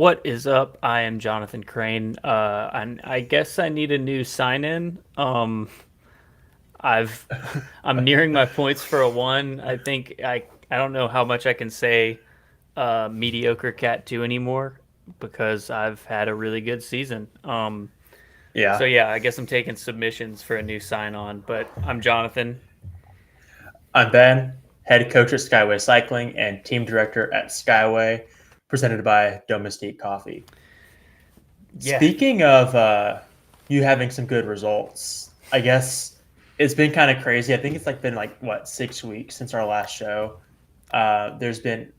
What is up? I am Jonathan Crane. And I guess I need a new sign in. I've I'm nearing my points for a one. I don't know how much I can say mediocre cat two anymore because I've had a really good season. So Yeah, yeah, I guess I'm taking submissions for a new sign on. But I'm Jonathan. I'm Ben, head coach at Skyway Cycling and team director at Skyway, presented by Domestique Coffee. Yeah, Speaking of you having some good results, I guess it's been kind of crazy. I think it's been like what 6 weeks since our last show. There's been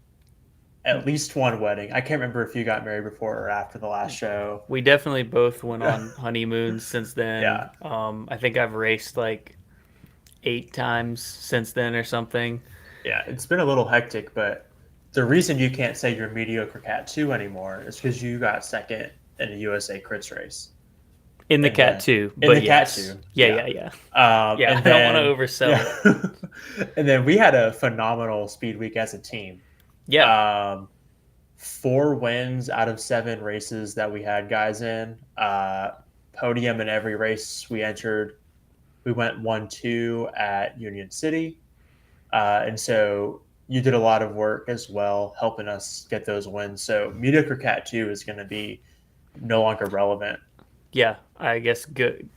at least one wedding. I can't remember if you got married before or after the last show. we definitely both went on honeymoons since then. Yeah, I think I've raced like 8 times since then or something. yeah, it's been a little hectic, but the reason you can't say you're mediocre cat two anymore is because you got second in a USA Crits race, In the and cat then too, in but the cat yes. two, Yeah, yeah, yeah, yeah. Yeah, I and don't want to then oversell yeah, it. and then we had a phenomenal speed week as a team. Yeah. Um, 4 wins out of 7 races that we had guys in. Podium in every race we entered. We went 1-2 at Union City. And so you did a lot of work as well, helping us get those wins. So mediocre cat two is going to be no longer relevant. Yeah, I guess good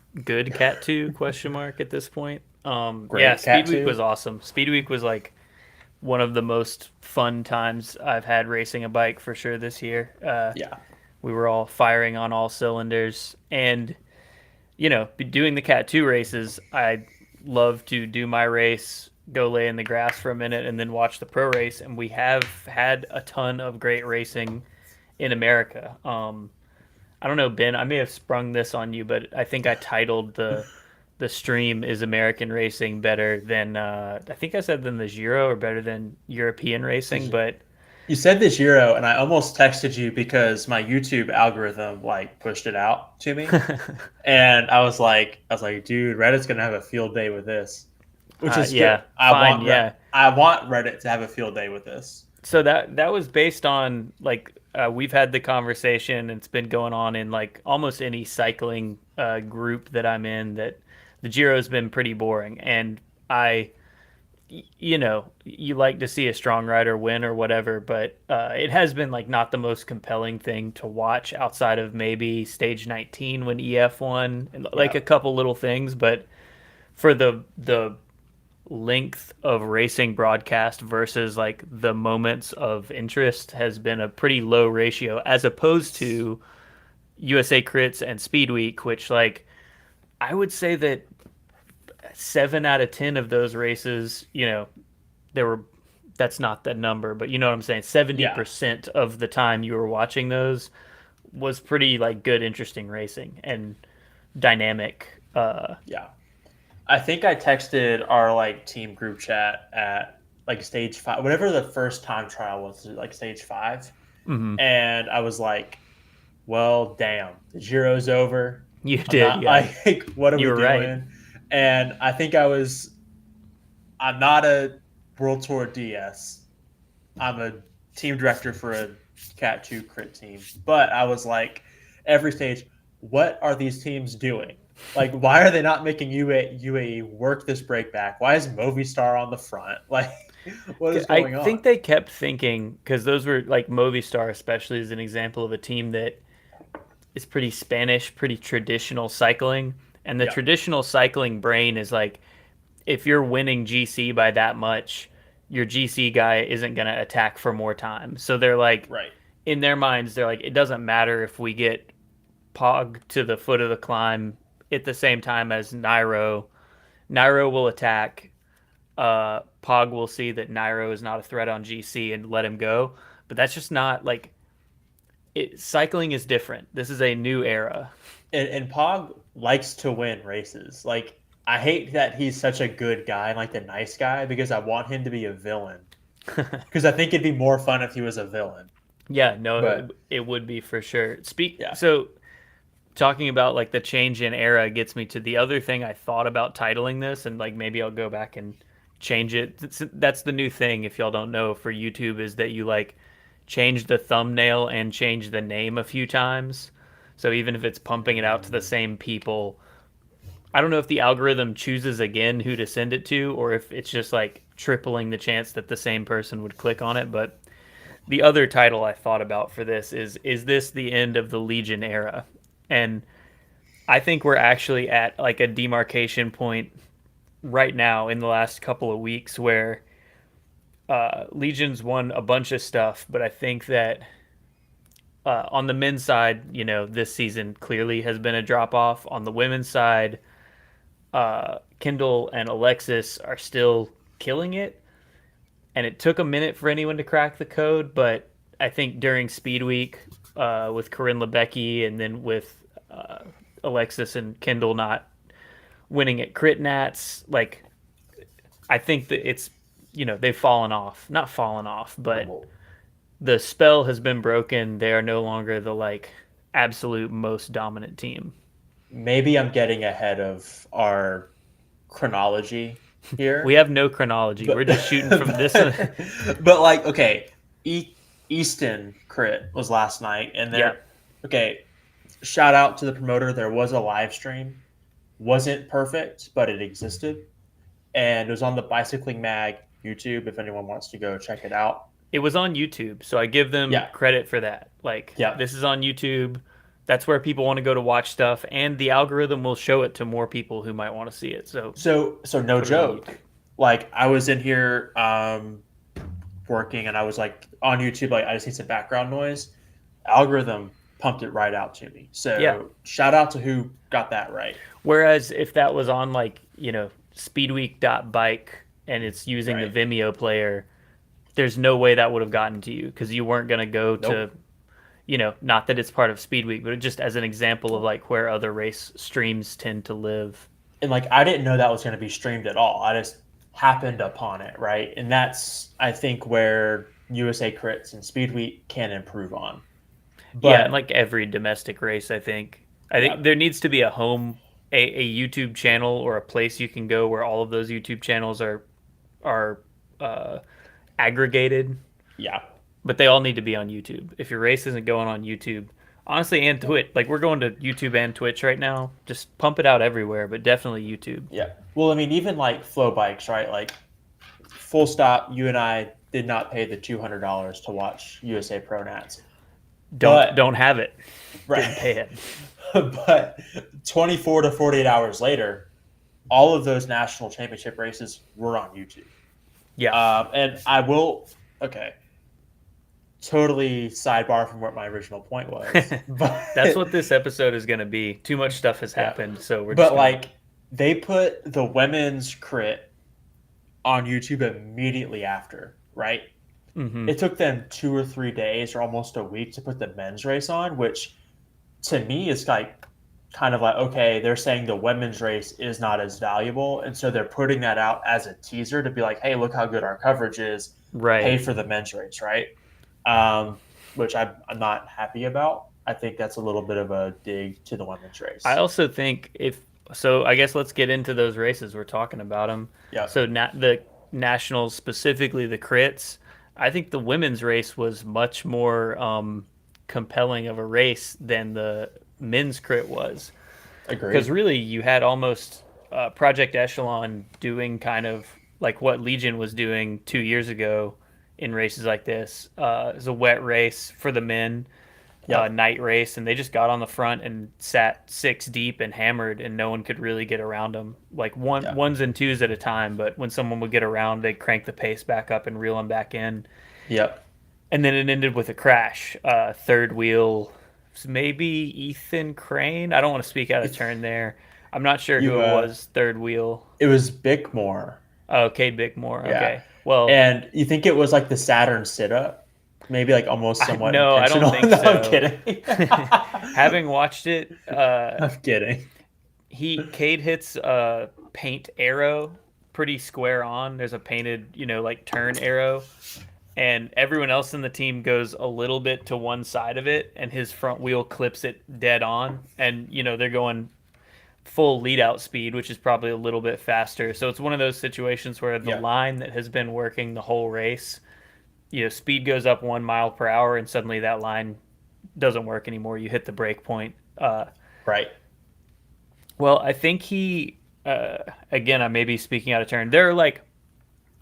cat 2 question mark at this point. Yeah, Great cat Speedweek was two. awesome. Speedweek was like one of the most fun times I've had racing a bike for sure this year. Yeah, We were all firing on all cylinders and doing the cat 2 races, I love to do my race, go lay in the grass for a minute and then watch the pro race, and we have had a ton of great racing in America. I don't know, Ben. I may have sprung this on you, but I think I titled the stream "Is American Racing Better Than?" I think I said than the Giro or better than European racing. But you said this Euro, and I almost texted you because my YouTube algorithm pushed it out to me, and I was like, dude, Reddit's gonna have a field day with this, which is good. yeah, fine, yeah. I want Reddit to have a field day with this. So that was based on like we've had the conversation. It's been going on in like almost any cycling group that I'm in that the Giro's been pretty boring, and I you like to see a strong rider win or whatever, but it has been like not the most compelling thing to watch outside of maybe stage 19 when EF won, and like Yeah, a couple little things. But for the length of racing broadcast versus like the moments of interest has been a pretty low ratio as opposed to USA Crits and Speed Week, which like I would say that 7 out of 10 of those races, there were that's not the number, but you know what I'm saying. yeah, 70% of the time you were watching those was pretty like good, interesting racing and dynamic. yeah. I think I texted our team group chat at stage five, whatever the first time trial was, like stage five, Mhm. and I was like, "Well, damn, the Giro's over. You I'm did, not yeah. like, what are You we were right. doing?" And I think I'm not a World Tour DS. I'm a team director for a Cat Two crit team, but I was like, every stage, what are these teams doing? Like, why are they not making UAE work this break back? Why is Movistar on the front? Like, what is I going think on? they kept thinking because those were like Movistar, especially as an example of a team that is pretty Spanish, pretty traditional cycling. And the Yeah, traditional cycling brain is like, if you're winning GC by that much, your GC guy isn't going to attack for more time. So they're like, right. in their minds, they're like, it doesn't matter if we get Pog to the foot of the climb at the same time as Nairo. Nairo will attack. Pog will see that Nairo is not a threat on GC and let him go. But that's just not like cycling is different. This is a new era. And Pog likes to win races. Like, I hate that he's such a good guy and like the nice guy because I want him to be a villain. Because I think it'd be more fun if he was a villain. Yeah, no, But it would be for sure. yeah, So talking about like the change in era gets me to the other thing I thought about titling this, and like maybe I'll go back and change it. That's the new thing, if y'all don't know, for YouTube is that you like changed the thumbnail and changed the name a few times. So even if it's pumping it out to the same people, I don't know if the algorithm chooses again who to send it to or if it's just like tripling the chance that the same person would click on it. But the other title I thought about for this is this the end of the Legion era? And I think we're actually at like a demarcation point right now in the last couple of weeks where Legion's won a bunch of stuff, but I think that on the men's side, this season clearly has been a drop off. On the women's side, Kendall and Alexis are still killing it, and it took a minute for anyone to crack the code. But I think during Speedweek, with Corinne Lebecki, and then with Alexis and Kendall not winning at Crit Nats, like I think that it's they've fallen off, not fallen off, but the spell has been broken. They are no longer the like absolute most dominant team. Maybe I'm getting ahead of our chronology here. We have no chronology. We're just shooting from this. But like, okay, Easton Crit was last night, and there. Okay, shout out to the promoter. There was a live stream. Wasn't perfect, but it existed, and it was on the Bicycling Mag YouTube. If anyone wants to go check it out, it was on YouTube, so I give them credit for that. Like, this is on YouTube. That's where people want to go to watch stuff, and the algorithm will show it to more people who might want to see it. So no joke. Like, I was in here working, and I was like on YouTube. Like, I just need some background noise. Algorithm pumped it right out to me. So shout out to who got that right. Whereas if that was on like Speedweek.bike and it's using the Vimeo player, there's no way that would have gotten to you because you weren't going to go to. Not that it's part of Speedweek, but just as an example of like where other race streams tend to live. And like, I didn't know that was going to be streamed at all. I just happened upon it, right? And that's, I think, where USA Crits and Speedweek can improve on. But, and like every domestic race, I think there needs to be a YouTube channel or a place you can go where all of those YouTube channels are aggregated. Yeah. But they all need to be on YouTube. If your race isn't going on YouTube, honestly, and Twitch, like we're going to YouTube and Twitch right now, just pump it out everywhere, but definitely YouTube. Yeah. Well, I mean, even like Flow Bikes, right? Like, full stop, you and I did not pay the $200 to watch USA Pro Nats. Don't have it. Right. Didn't pay it. But 24 to 48 hours later, all of those national championship races were on YouTube. Yeah. And I will, totally sidebar from what my original point was. But that's what this episode is going to be. Too much stuff has happened, so we're. But like, they put the women's crit on YouTube immediately after, right? Mm-hmm. It took them 2 or 3 days or almost a week to put the men's race on, which to me is like kind of like, okay, they're saying the women's race is not as valuable, and so they're putting that out as a teaser to be like, hey, look how good our coverage is. Right. Pay for the men's race, right? Which I'm not happy about. I think that's a little bit of a dig to the women's race. I also think I guess let's get into those races. We're talking about them. Yeah. So the nationals, specifically the crits, I think the women's race was much more compelling of a race than the men's crit was. Agreed. Because really, you had almost Project Echelon doing kind of like what Legion was doing 2 years ago in races like this. It was a wet race for the men, night race, and they just got on the front and sat 6 deep and hammered, and no one could really get around them. Like ones and twos at a time, but when someone would get around, they'd crank the pace back up and reel them back in. Yep. And then it ended with a crash. Third wheel, maybe Ethan Crane. I don't want to speak out of turn there. I'm not sure who it was, third wheel. It was Bickmore. Oh, Cade Bickmore. Yeah. Okay. Well, and you think it was like the Saturn sit-up? Maybe like almost somewhat No, I don't think no, so. I'm kidding. Having watched it, I'm kidding. Cade hits a paint arrow pretty square on. There's a painted, like turn arrow. And everyone else in the team goes a little bit to one side of it, and his front wheel clips it dead on. And, they're going full lead-out speed, which is probably a little bit faster. So it's one of those situations where the line that has been working the whole race speed goes up 1 mile per hour, and suddenly that line doesn't work anymore. You hit the break point. Right. Well, I think he. Again, I may be speaking out of turn. There are like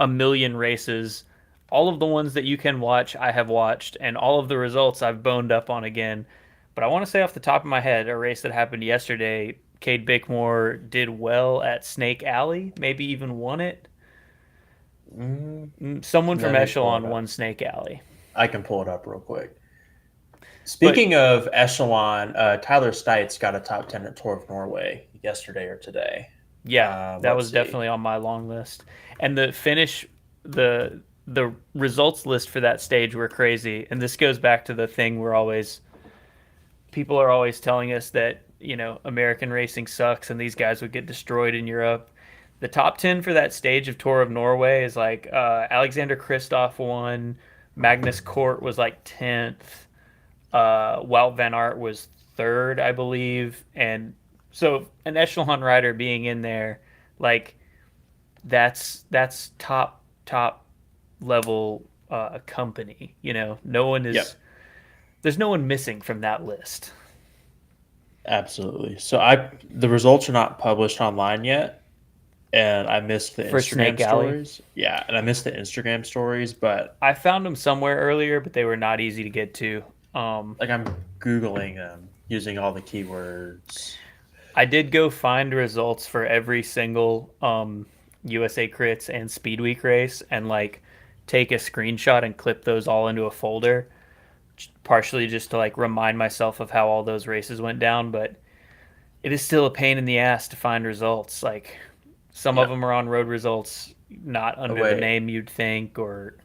a million races. All of the ones that you can watch, I have watched, and all of the results I've boned up on again. But I want to say off the top of my head, a race that happened yesterday, Cade Bickmore did well at Snake Alley, maybe even won it. Someone from Let me pull it Echelon up. won Snake Alley. I can pull it up real quick. But Speaking of Echelon, Tyler Stites got a top 10 at Tour of Norway yesterday or today. yeah, that Let's was see. definitely on my long list. And the finish, the results list for that stage were crazy. And this goes back to the thing we're always people are always telling us that American racing sucks and these guys would get destroyed in Europe. The top 10 for that stage of Tour of Norway is like Alexander Kristoff won, Magnus Cort was like 10th, Wout van Aert was third, I believe, and so an echelon rider being in there, like that's top level company. No one Yep, is there's no one missing from that list. absolutely. The results are not published online yet, and I missed the For Instagram Snake Alley, stories. Yeah, and I missed the Instagram stories, but I found them somewhere earlier, but they were not easy to get to. like I'm Googling them using all the keywords. I did go find results for every single USA Crits and Speedweek race and like take a screenshot and clip those all into a folder, partially just to like remind myself of how all those races went down. But it is still a pain in the ass to find results. Like some of Yeah. them are on road results, not Oh, under the wait, name you'd think, or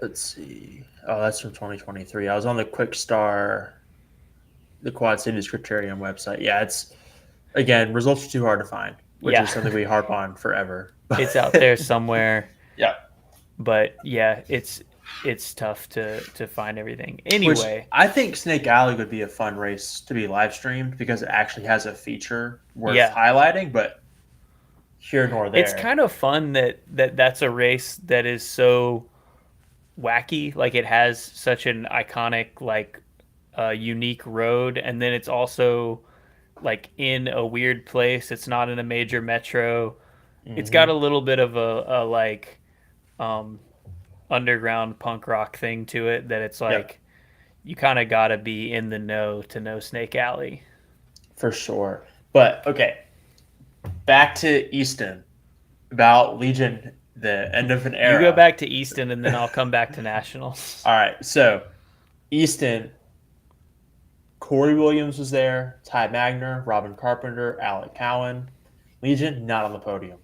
let's see. Oh, that's from 2023. I was on the Quick Star, the Quad Cities Criterium website. Yeah, it's again, results are too hard to find, which is yeah, something we harp on forever. it's out there somewhere. Yeah. But yeah, it's tough to find everything. Which Anyway, I think Snake Alley would be a fun race to be live streamed because it actually has a feature worth yeah, highlighting, but here nor it's there. kind of fun that's a race that is so wacky. Like it has such an iconic, like unique road, and then it's also like in a weird place. It's not in a major metro. It's got Hmm. a little bit of a like um, underground punk rock thing to it that it's Yep, like you kind of gotta be in the know to know Snake Alley. for sure. But okay, back to Easton about Legion, the end of an You go era. back to Easton, and then I'll come back to Nationals. All right, so Easton, Corey Williams was there, Ty Magner, Robin Carpenter, Alec Cowan. Legion not on the podium.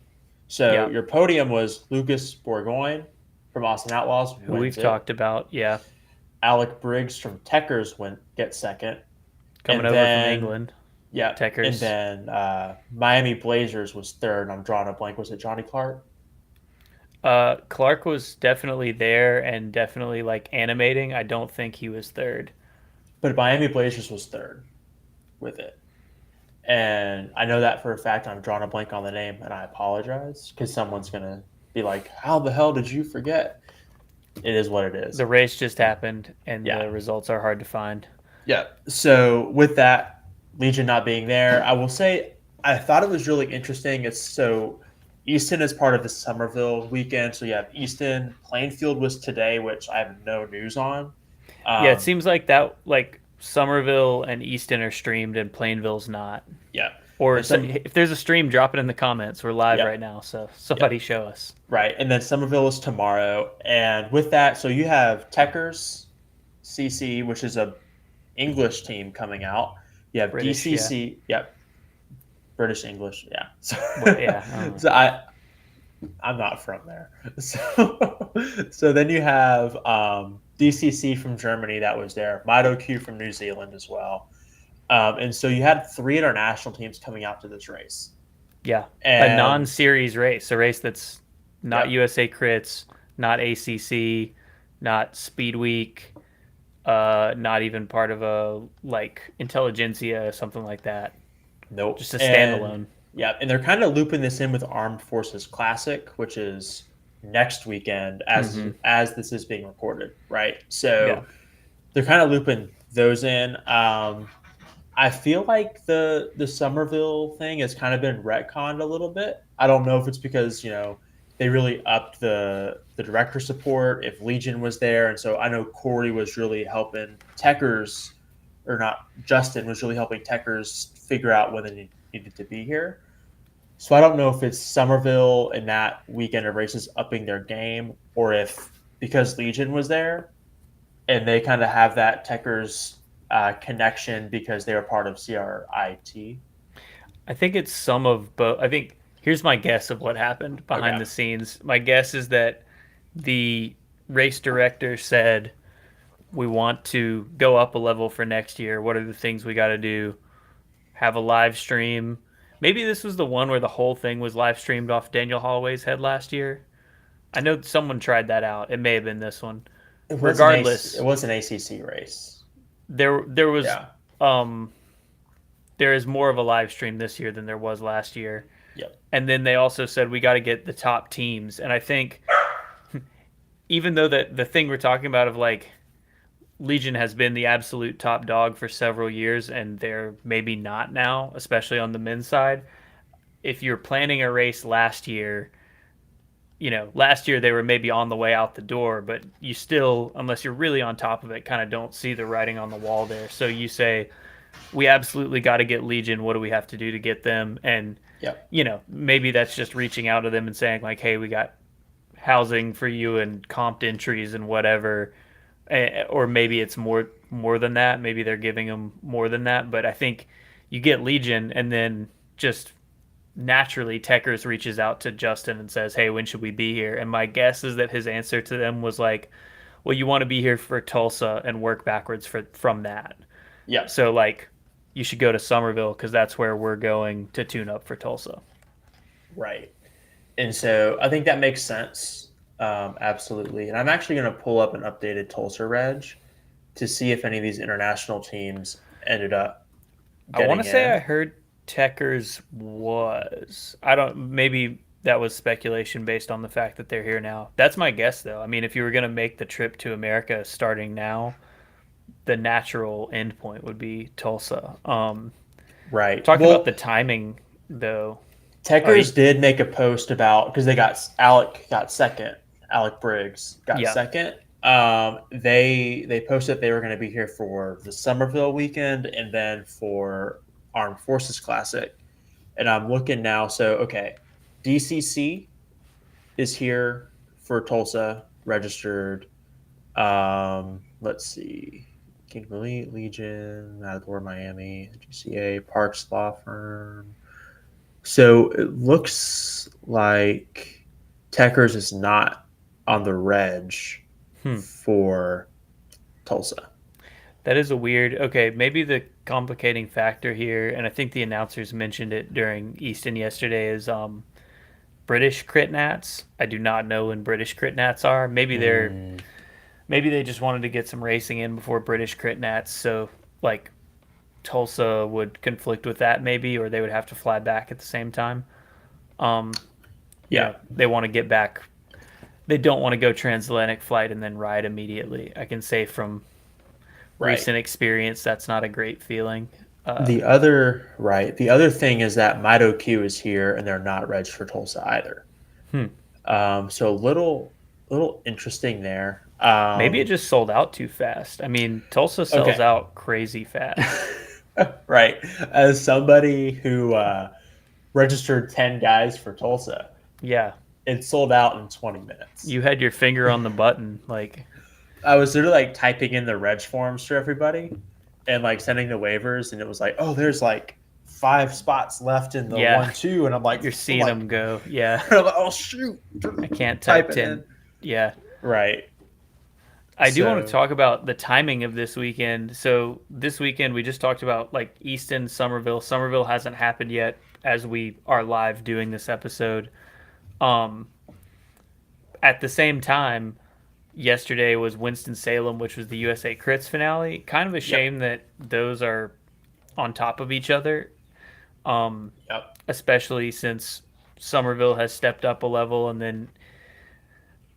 So Yeah, your podium was Lucas Bourgoin from Austin Outlaws who wins we've it. talked about. Yeah, Alec Briggs from Techers gets second, coming and over from then England. yeah, and Techers. then Miami Blazers was third. And I'm drawing a blank. Was it Johnny Clark? Clark was definitely there and definitely like animating. I don't think he was third. But Miami Blazers was third with it. And I know that for a fact. I'm drawing a blank on the name, and I apologize because someone's gonna be like, "How the hell did you forget?" It is what it is. The race just happened, and Yeah, the results are hard to find. yeah. So with that, Legion not being there, I will say I thought it was really interesting. It's so Easton is part of the Somerville weekend. So you have Easton. Plainfield was today, which I have no news on. Yeah, it Um, seems like that. Like Somerville and Easton are streamed, and Plainville's not. yeah, Or and some, if there's a stream, drop it in the comments. We're live yeah, right now, so yeah, somebody show us. right. And then Somerville is tomorrow. And with that, so you have Techers, CC, which is a English team coming out. You have British, yeah. DCC, yep, British English, yeah. What? Yeah. I don't know. So I'm not from there. So then you have DCC from Germany that was there, Mido Q from New Zealand as well. And so you had three international teams coming out to this race. Yeah, a And non-series race, a race that's not yep, USA Crits, not ACC, not Speedweek, not even part of a like Intelligentsia, something like that. nope. Just a And standalone. yeah, and they're kind of looping this in with Armed Forces Classic, which is next weekend Mm-hmm. as this is being recorded, right? Yeah. So they're kind of looping those in. I feel like the Somerville thing has kind of been retconned a little bit. I don't know if it's because they really upped the director support. If Legion was there, and so I know Corey was really helping Techers, or not Justin was really helping Techers figure out when they needed to be here. So I don't know if it's Somerville and that weekend of races upping their game, or if because Legion was there and they kind of have that Techers connection because they were part of CRIT. I think it's some of both. I think here's my guess of what happened behind Okay. the scenes. My guess is that the race director said, we want to go up a level for next year. What are the things we got to do? Have a live stream. Maybe this was the one where the whole thing was live streamed off Daniel Holloway's head last year. I know someone tried that out. It may have been this one. It Regardless, was an ACC race. there was Yeah. um there is more of a live stream this year than there was last year. Yep. And then they also said we got to get the top teams. And I think even though the thing we're talking about of like Legion has been the absolute top dog for several years and they're maybe not now, especially on the men's side. If you're planning a race last year, last year they were maybe on the way out the door, but you still, unless you're really on top of it, kind of don't see the writing on the wall there. So you say, we absolutely got to get Legion. What do we have to do to get them? And, Yep. maybe that's just reaching out to them and saying, like, hey, we got housing for you and comped entries and whatever. Or maybe it's more than that. Maybe they're giving them more than that. But I think you get Legion and then just naturally Techers reaches out to Justin and says, hey, when should we be here? And my guess is that his answer to them was like, well, you want to be here for Tulsa and work backwards from that. Yep. So like you should go to Somerville because that's where we're going to tune up for Tulsa. Right. And so I think that makes sense. Absolutely. And I'm actually going to pull up an updated Tulsa reg to see if any of these international teams ended up I want getting to say I in. heard Techers was. I don't. Maybe that was speculation based on the fact that they're here now. That's my guess, though. I mean, if you were going to make the trip to America starting now, the natural endpoint would be Tulsa. Right. Talking about Well, the timing, though. Techers did make a post about because they got Alec got second. Alec Briggs got Yeah. second. They posted they were going to be here for the Somerville weekend and then for Armed Forces Classic. And I'm looking now. So okay, DCC is here for Tulsa registered. Let's see. Kingdom Elite, Legion, Matador, Miami, GCA, Parks Law Firm. So it looks like Techers is not on the reg Hmm. for Tulsa. That is a weird. Okay, maybe the complicating factor here, and I think the announcers mentioned it during Easton yesterday, is British crit nats. I do not know when British crit nats are. Mm, Maybe they just wanted to get some racing in before British crit nats, so like Tulsa would conflict with that maybe, or they would have to fly back at the same time. Um, yeah, they want to get back. They don't want to go transatlantic flight and then ride immediately. I can say from right. recent experience that's not a great feeling. The other thing is that Mido Q is here and they're not reg for Tulsa either. Hmm. So little interesting there. Maybe it just sold out too fast. I mean, Tulsa sells Okay. out crazy fast. Right. As somebody who registered 10 guys for Tulsa, Yeah, it sold out in 20 minutes. you had your finger on the button. Like, I was literally like typing in the reg forms for everybody and like sending the waivers, and it was like, oh, there's like 5 spots left in the yeah, 1-2, and I'm like, you're seeing them go. Yeah, I'm like, oh shoot, I can't type type it 10. in. Yeah, Right. I do want to So talk about the timing of this weekend. So this weekend we just talked about like Easton, Somerville. Somerville hasn't happened yet as we are live doing this episode. Um, at the same time, yesterday was Winston-Salem, which was the USA Crits finale. Kind of a yep, shame that those are on top of each other, yep, especially since Somerville has stepped up a level, and then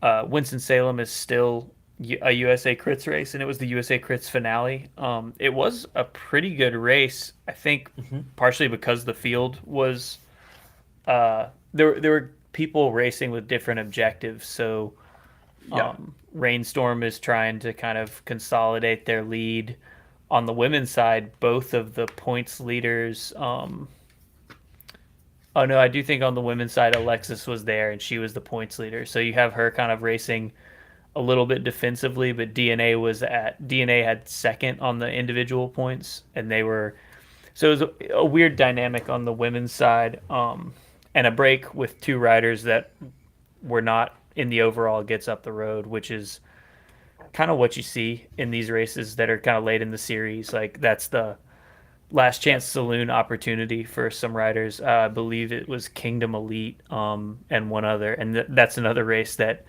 Winston-Salem is still a USA Crits race, and it was the USA Crits finale. It was a pretty good race, I think, Hmm. partially because the field was there were people racing with different objectives. So Yeah. Rainstorm is trying to kind of consolidate their lead. On the women's side, both of the points leaders. Oh no, I do think on the women's side, Alexis was there and she was the points leader. So you have her kind of racing a little bit defensively, but DNA had second on the individual points, and they were so it was a weird dynamic on the women's side, and a break with two riders that were not in the overall gets up the road, which is kind of what you see in these races that are kind of late in the series. Like that's the last chance Yep. saloon opportunity for some riders. I believe it was Kingdom Elite, and one other, and that's another race that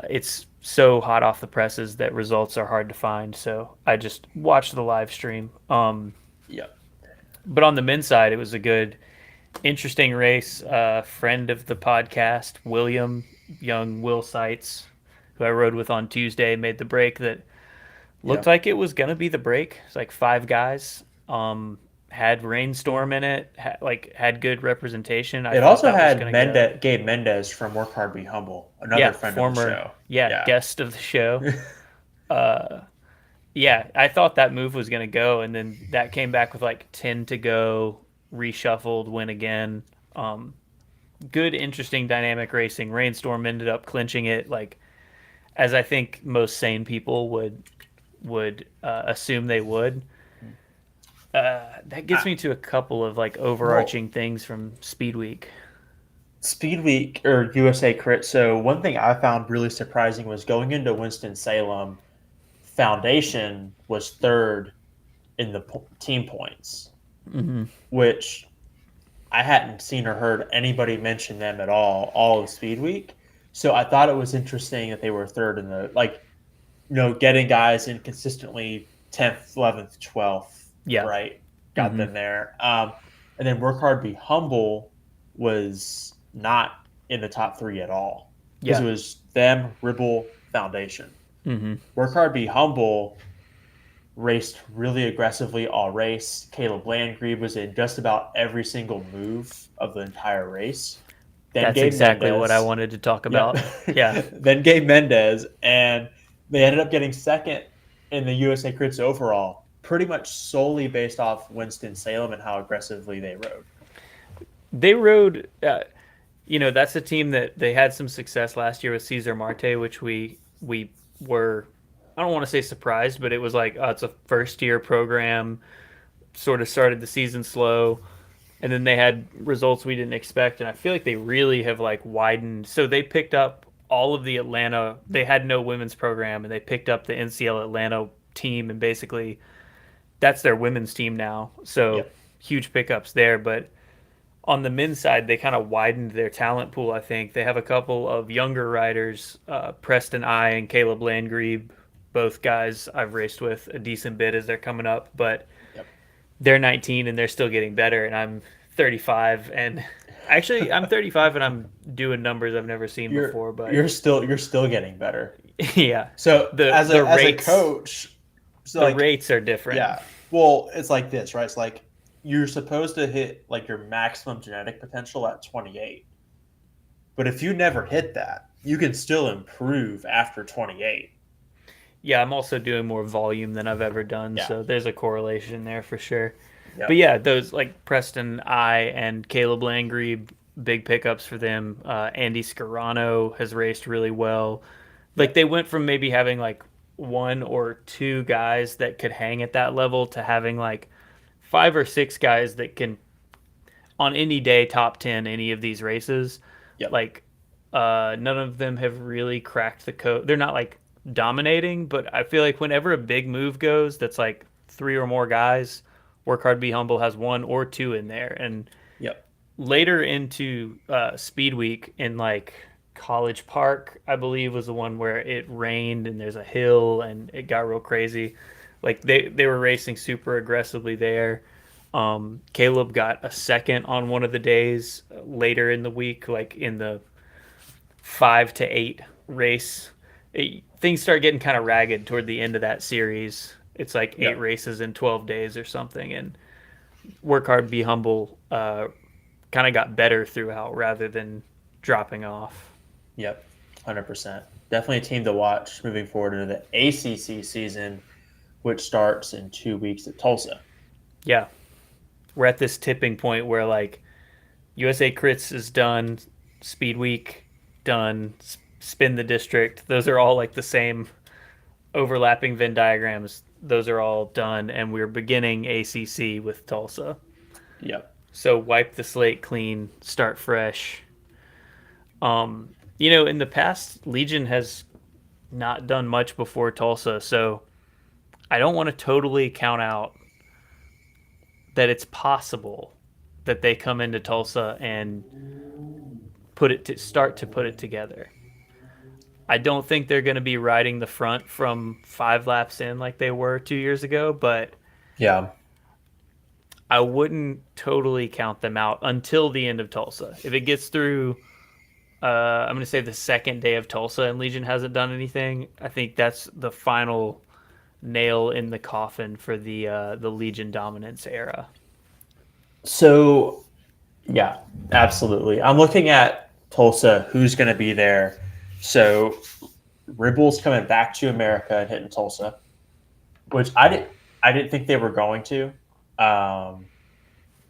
it's so hot off the presses that results are hard to find. So I just watched the live stream. Yep. But on the men's side, it was a good, interesting race. Friend of the podcast, William, young Will Seitz, who I rode with on Tuesday, made the break that looked Yep. like it was gonna be the break. It's like five guys. Had Rainstorm in it. Had good representation. I It thought also that was had gonna go. Gabe Mendez from Work Hard Be Humble, another Yeah, friend of the former show. yeah Yeah. guest of the show. Uh, yeah, I thought that move was gonna go, and then that came back with like 10 to go, reshuffled, win again. Um, Good, interesting, dynamic racing. Rainstorm ended up clinching it, like as I think most sane people would assume they would. That gets Ah, me to a couple of like well, overarching things from Speedweek. Speed Week or USA Crit. So one thing I found really surprising was going into Winston-Salem, Foundation was third in the team points, Mm-hmm. which I hadn't seen or heard anybody mention them at all of Speed Week. So I thought it was interesting that they were third in the like, getting guys in consistently 10th, 11th, 12th, Yeah. right? Got Mm-hmm. them there. And then Work Hard, Be Humble was not in the top three at all because it Yeah. was them, Ribble, Foundation. Mm-hmm. Work Hard, Be Humble raced really aggressively all race. Caleb Landgrebe was in just about every single move of the entire race. Then That's Gabe exactly what I Mendez. wanted to talk Yep. about. Yeah. Then Gabe Mendez, and they ended up getting second in the USA Crits overall, pretty much solely based off Winston Salem and how aggressively they rode. They rode that's a team that they had some success last year with Cesar Marte, which we were, I don't want to say surprised, but it was like, it's a first year program, sort of started the season slow, and then they had results we didn't expect, and I feel like they really have like widened. So they picked up all of the Atlanta. They had no women's program, and they picked up the NCL Atlanta team, and basically that's their women's team now. So Yep. huge pickups there, but on the men's side, they kind of widened their talent pool. I think they have a couple of younger riders, Preston I and Caleb Landgrebe, both guys I've raced with a decent bit as they're coming up, but Yep. they're 19 and they're still getting better, and I'm 35, and actually I'm 35 and I'm doing numbers I've never seen You're before. But you're still getting better. yeah, So the as the a rates coach, so the like rates are different. yeah. Well, it's like this, right? It's like you're supposed to hit like your maximum genetic potential at 28. But if you never hit that, you can still improve after 28. Yeah, I'm also doing more volume than I've ever done, Yeah. so there's a correlation there for sure. But Yep. yeah, those like Preston I and Caleb Langrebe, big pickups for them. Andy Scarano has raced really well. Like Yep. they went from maybe having like one or two guys that could hang at that level to having like five or six guys that can on any day top 10 any of these races. Yep. Like none of them have really cracked the code. They're not like dominating, but I feel like whenever a big move goes that's like three or more guys, Work Hard Be Humble has one or two in there. And Yep. later into Speed Week in like College Park, I believe was the one where it rained and there's a hill and it got real crazy. Like they were racing super aggressively there. Caleb got a second on one of the days later in the week, like in the 5 to 8 race. Things start getting kind of ragged toward the end of that series. It's like 8 races in 12 days or something, and work hard, be humble. Kind of got better throughout rather than dropping off. Yep, 100%. Definitely a team to watch moving forward into the ACC season, which starts in 2 weeks at Tulsa. Yeah, we're at this tipping point where like USA Crits is done, Speedweek done, Spin the District. Those are all like the same overlapping Venn diagrams. Those are all done, and we're beginning ACC with Tulsa. Yep. So wipe the slate clean, start fresh. In the past, Legion has not done much before Tulsa, so I don't want to totally count out that it's possible that they come into Tulsa and start to put it together. I don't think they're going to be riding the front from 5 laps in like they were 2 years ago, but Yeah. I wouldn't totally count them out until the end of Tulsa. If it gets through, I'm going to say the second day of Tulsa and Legion hasn't done anything, I think that's the final nail in the coffin for the Legion dominance era. So, yeah, absolutely. I'm looking at Tulsa, who's going to be there. So, Ribble's coming back to America and hitting Tulsa, which I didn't think they were going to.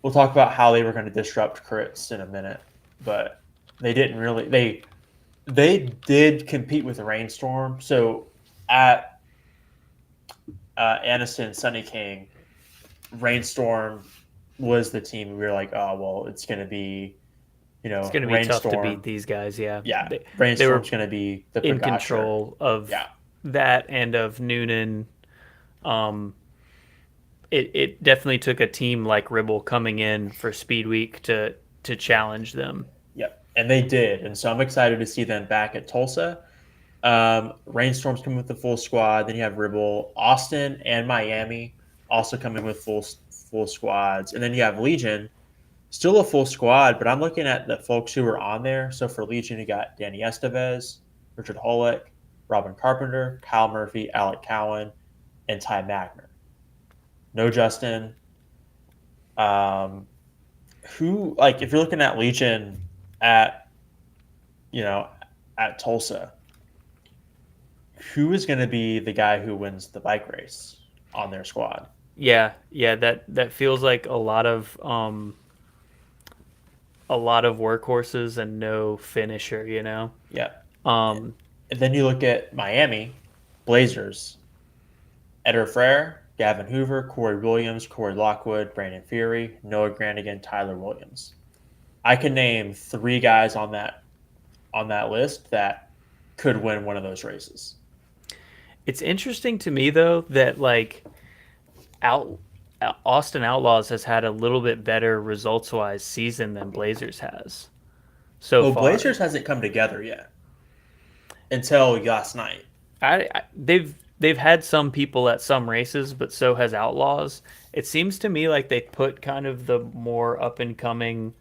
We'll talk about how they were going to disrupt crits in a minute, but they didn't really. They did compete with the Rainstorm. So at Aniston, Sunny King, Rainstorm was the team. We were like, oh well, it's going to be, It's going to be tough to beat these guys. Yeah, Yeah, they Rainstorm's were going to be the in Pagaccia. control of that and of Noonan. It definitely took a team like Ribble coming in for Speedweek to challenge them. Yep, and they did, and so I'm excited to see them back at Tulsa. Rainstorm's coming with the full squad. Then you have Ribble, Austin, and Miami also coming with full squads, and then you have Legion, still a full squad. But I'm looking at the folks who are on there. So for Legion, you got Danny Estevez, Richard Holick, Robin Carpenter, Kyle Murphy, Alec Cowan, and Ty Magner. No Justin. Who, like, if you're looking at Legion at Tulsa, who is going to be the guy who wins the bike race on their squad? Yeah, that feels like a lot of workhorses and no finisher. Yeah. Um, And then you look at Miami, Blazers, Eder Frere, Gavin Hoover, Corey Williams, Corey Lockwood, Brandon Fury, Noah Grandigan, Tyler Williams. I can name 3 guys on that list that could win one of those races. It's interesting to me though that like Austin Outlaws has had a little bit better results-wise season than Blazers has so far. Blazers hasn't come together yet until last night. They've had some people at some races, but so has Outlaws. It seems to me like they put kind of the more up and coming,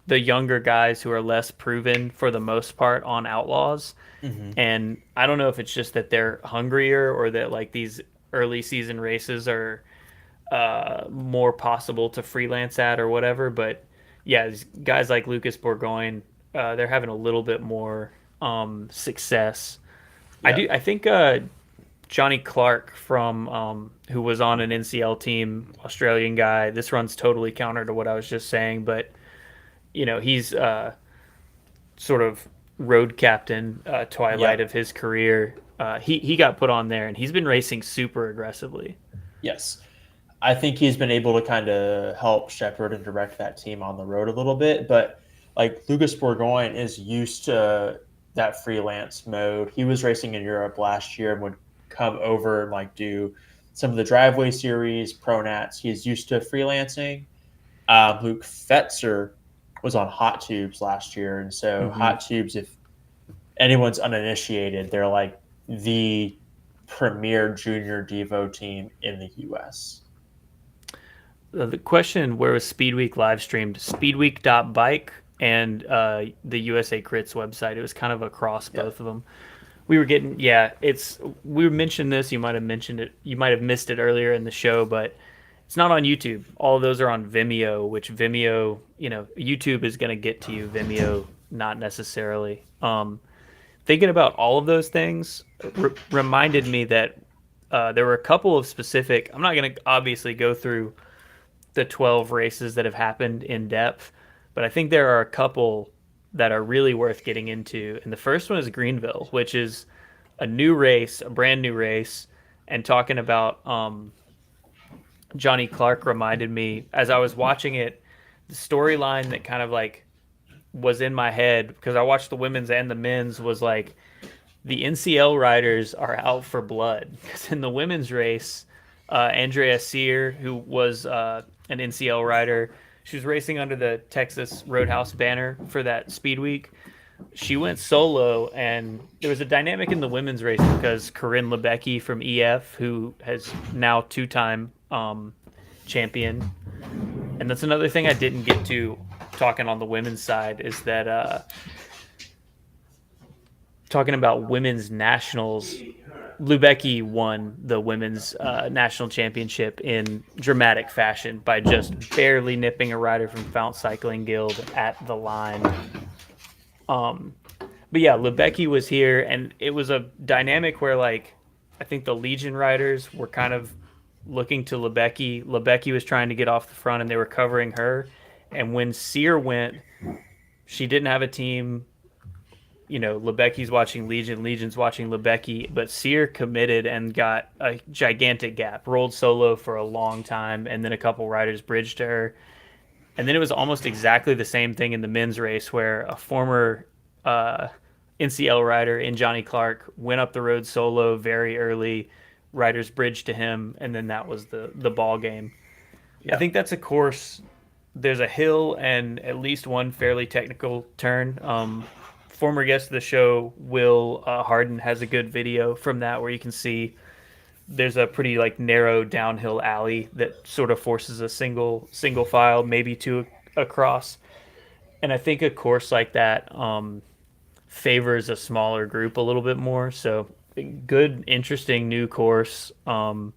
the younger guys who are less proven for the most part on Outlaws. Mm-hmm. And I don't know if it's just that they're hungrier or that like these early season races are more possible to freelance at or whatever. But yeah, guys like Lucas Bourgogne, they're having a little bit more success. Yeah. I think Johnny Clark from who was on an NCL team, Australian guy. This runs totally counter to what I was just saying, but he's sort of road captain twilight of his career. He got put on there, and he's been racing super aggressively. Yes. I think he's been able to kind of help shepherd and direct that team on the road a little bit. But like Lucas Bourgogne is used to that freelance mode. He was racing in Europe last year and would come over and like do some of the driveway series, pro nats. He's used to freelancing. Luke Fetzer was on Hot Tubes last year. And so Hot Tubes, if anyone's uninitiated, they're like the premier junior Devo team in the U.S. The question, where was Speedweek live streamed? Speedweek.bike and the USA Crits website. It was kind of across Yeah. both of them. We were getting, yeah, we mentioned this. You might have mentioned it. You might have missed it earlier in the show, but it's not on YouTube. All of those are on Vimeo, which Vimeo, YouTube is going to get to you. Vimeo, not necessarily. Thinking about all of those things reminded me that there were a couple of specific. I'm not going to obviously go through the 12 races that have happened in depth, but I think there are a couple that are really worth getting into. And the first one is Greenville, which is a new race, a brand new race. And talking about Johnny Clark reminded me as I was watching it, the storyline that kind of like was in my head because I watched the women's and the men's was like the NCL riders are out for blood because in the women's race, Andrea Sear, who was an NCL rider, she was racing under the Texas Roadhouse banner for that Speedweek. She went solo, and there was a dynamic in the women's race because Corinne Lebecki from EF, who has now two-time champion, and that's another thing I didn't get to talking on the women's side is that talking about women's nationals, Lubecki won the women's national championship in dramatic fashion by just barely nipping a rider from Fount Cycling Guild at the line. But yeah, Lubecki was here, and it was a dynamic where, like, I think the Legion riders were kind of looking to Lubecki. Lubecki was trying to get off the front, and they were covering her. And when Sear went, she didn't have a team. Lebecki's watching Legion, Legion's watching Lebecki, but Sear committed and got a gigantic gap, rolled solo for a long time, and then a couple riders bridged to her. And then it was almost exactly the same thing in the men's race where a former NCL rider in Johnny Clark went up the road solo very early, riders bridged to him, and then that was the ball game. Yeah. I think that's a course. There's a hill and at least one fairly technical turn. Former guest of the show, Will Harden, has a good video from that where you can see there's a pretty like narrow downhill alley that sort of forces a single file, maybe two across. And I think a course like that favors a smaller group a little bit more. So good, interesting new course. And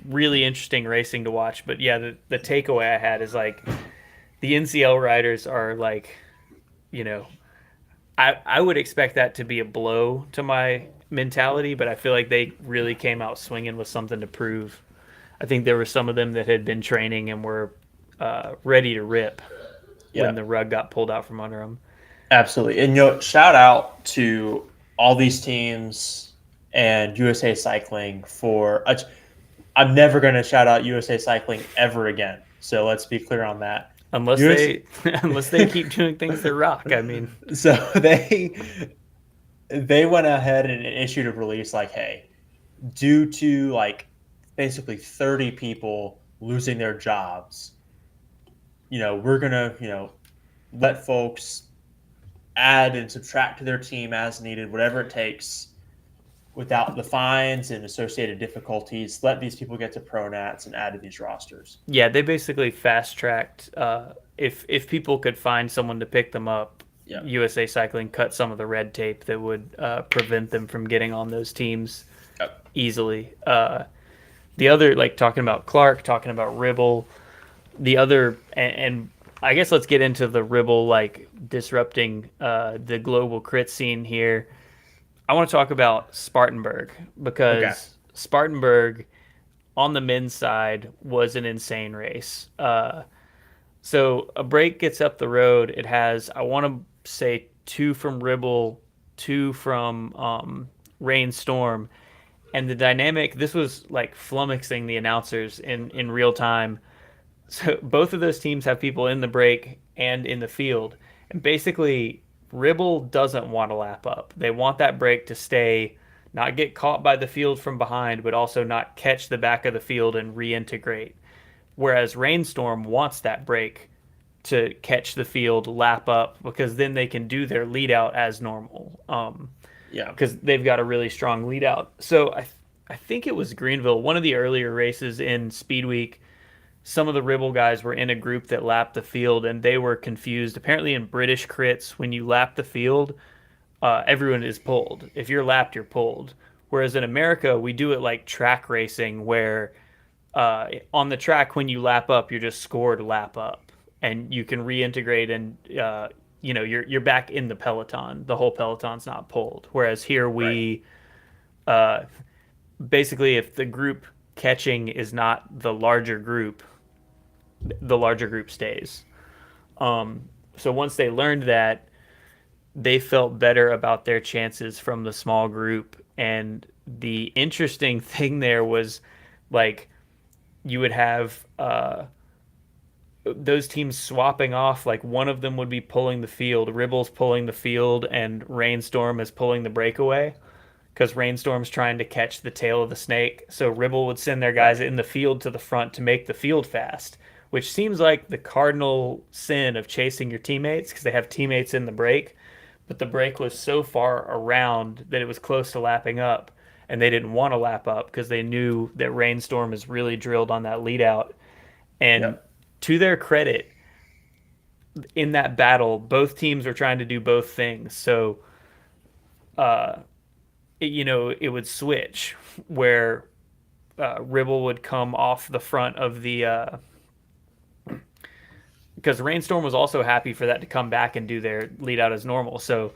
really interesting racing to watch. But yeah, the takeaway I had is like the NCL riders are like, I would expect that to be a blow to my mentality, but I feel like they really came out swinging with something to prove. I think there were some of them that had been training and were ready to rip when the rug got pulled out from under them. Absolutely. And, shout out to all these teams and USA Cycling for I'm never going to shout out USA Cycling ever again. So let's be clear on that. Unless they keep doing things that rock. I mean, so they went ahead and issued a release like, hey, due to like basically 30 people losing their jobs, we're gonna let folks add and subtract to their team as needed, whatever it takes, without the fines and associated difficulties. Let these people get to pronats and add to these rosters. Yeah, they basically fast tracked. If people could find someone to pick them up, USA Cycling cut some of the red tape that would prevent them from getting on those teams easily. The other, like talking about Clark, talking about Ribble, the other, and I guess let's get into the Ribble like disrupting the global crit scene here. I want to talk about Spartanburg because Spartanburg on the men's side was an insane race. So a break gets up the road. It has, I want to say, 2 from Ribble, 2 from Rainstorm. And the dynamic, this was like flummoxing the announcers in real time. So both of those teams have people in the break and in the field. And basically, Ribble doesn't want to lap up. They want that break to stay, not get caught by the field from behind, but also not catch the back of the field and reintegrate. Whereas Rainstorm wants that break to catch the field, lap up, because then they can do their lead out as normal. Because they've got a really strong lead out. So I think it was Greenville, one of the earlier races in Speedweek. some of the Ribble guys were in a group that lapped the field and they were confused. Apparently, in British crits, when you lap the field, everyone is pulled. If you're lapped, you're pulled. Whereas in America, we do it like track racing, where on the track, when you lap up, you're just scored lap up, and you can reintegrate and you're back in the peloton. The whole peloton's not pulled. Whereas here Right. we uh, basically, if the group catching is not the larger group stays. So once they learned that, they felt better about their chances from the small group. And the interesting thing there was like you would have those teams swapping off. Like one of them would be pulling the field, Ribble's pulling the field, and Rainstorm is pulling the breakaway because Rainstorm's trying to catch the tail of the snake. So Ribble would send their Right. guys in the field to the front to make the field fast, which seems like the cardinal sin of chasing your teammates because they have teammates in the break. But the break was so far around that it was close to lapping up, and they didn't want to lap up because they knew that Rainstorm is really drilled on that lead out. And Yep. to their credit, in that battle, both teams were trying to do both things. So, it would switch where Ribble would come off the front of the because Rainstorm was also happy for that to come back and do their lead out as normal. So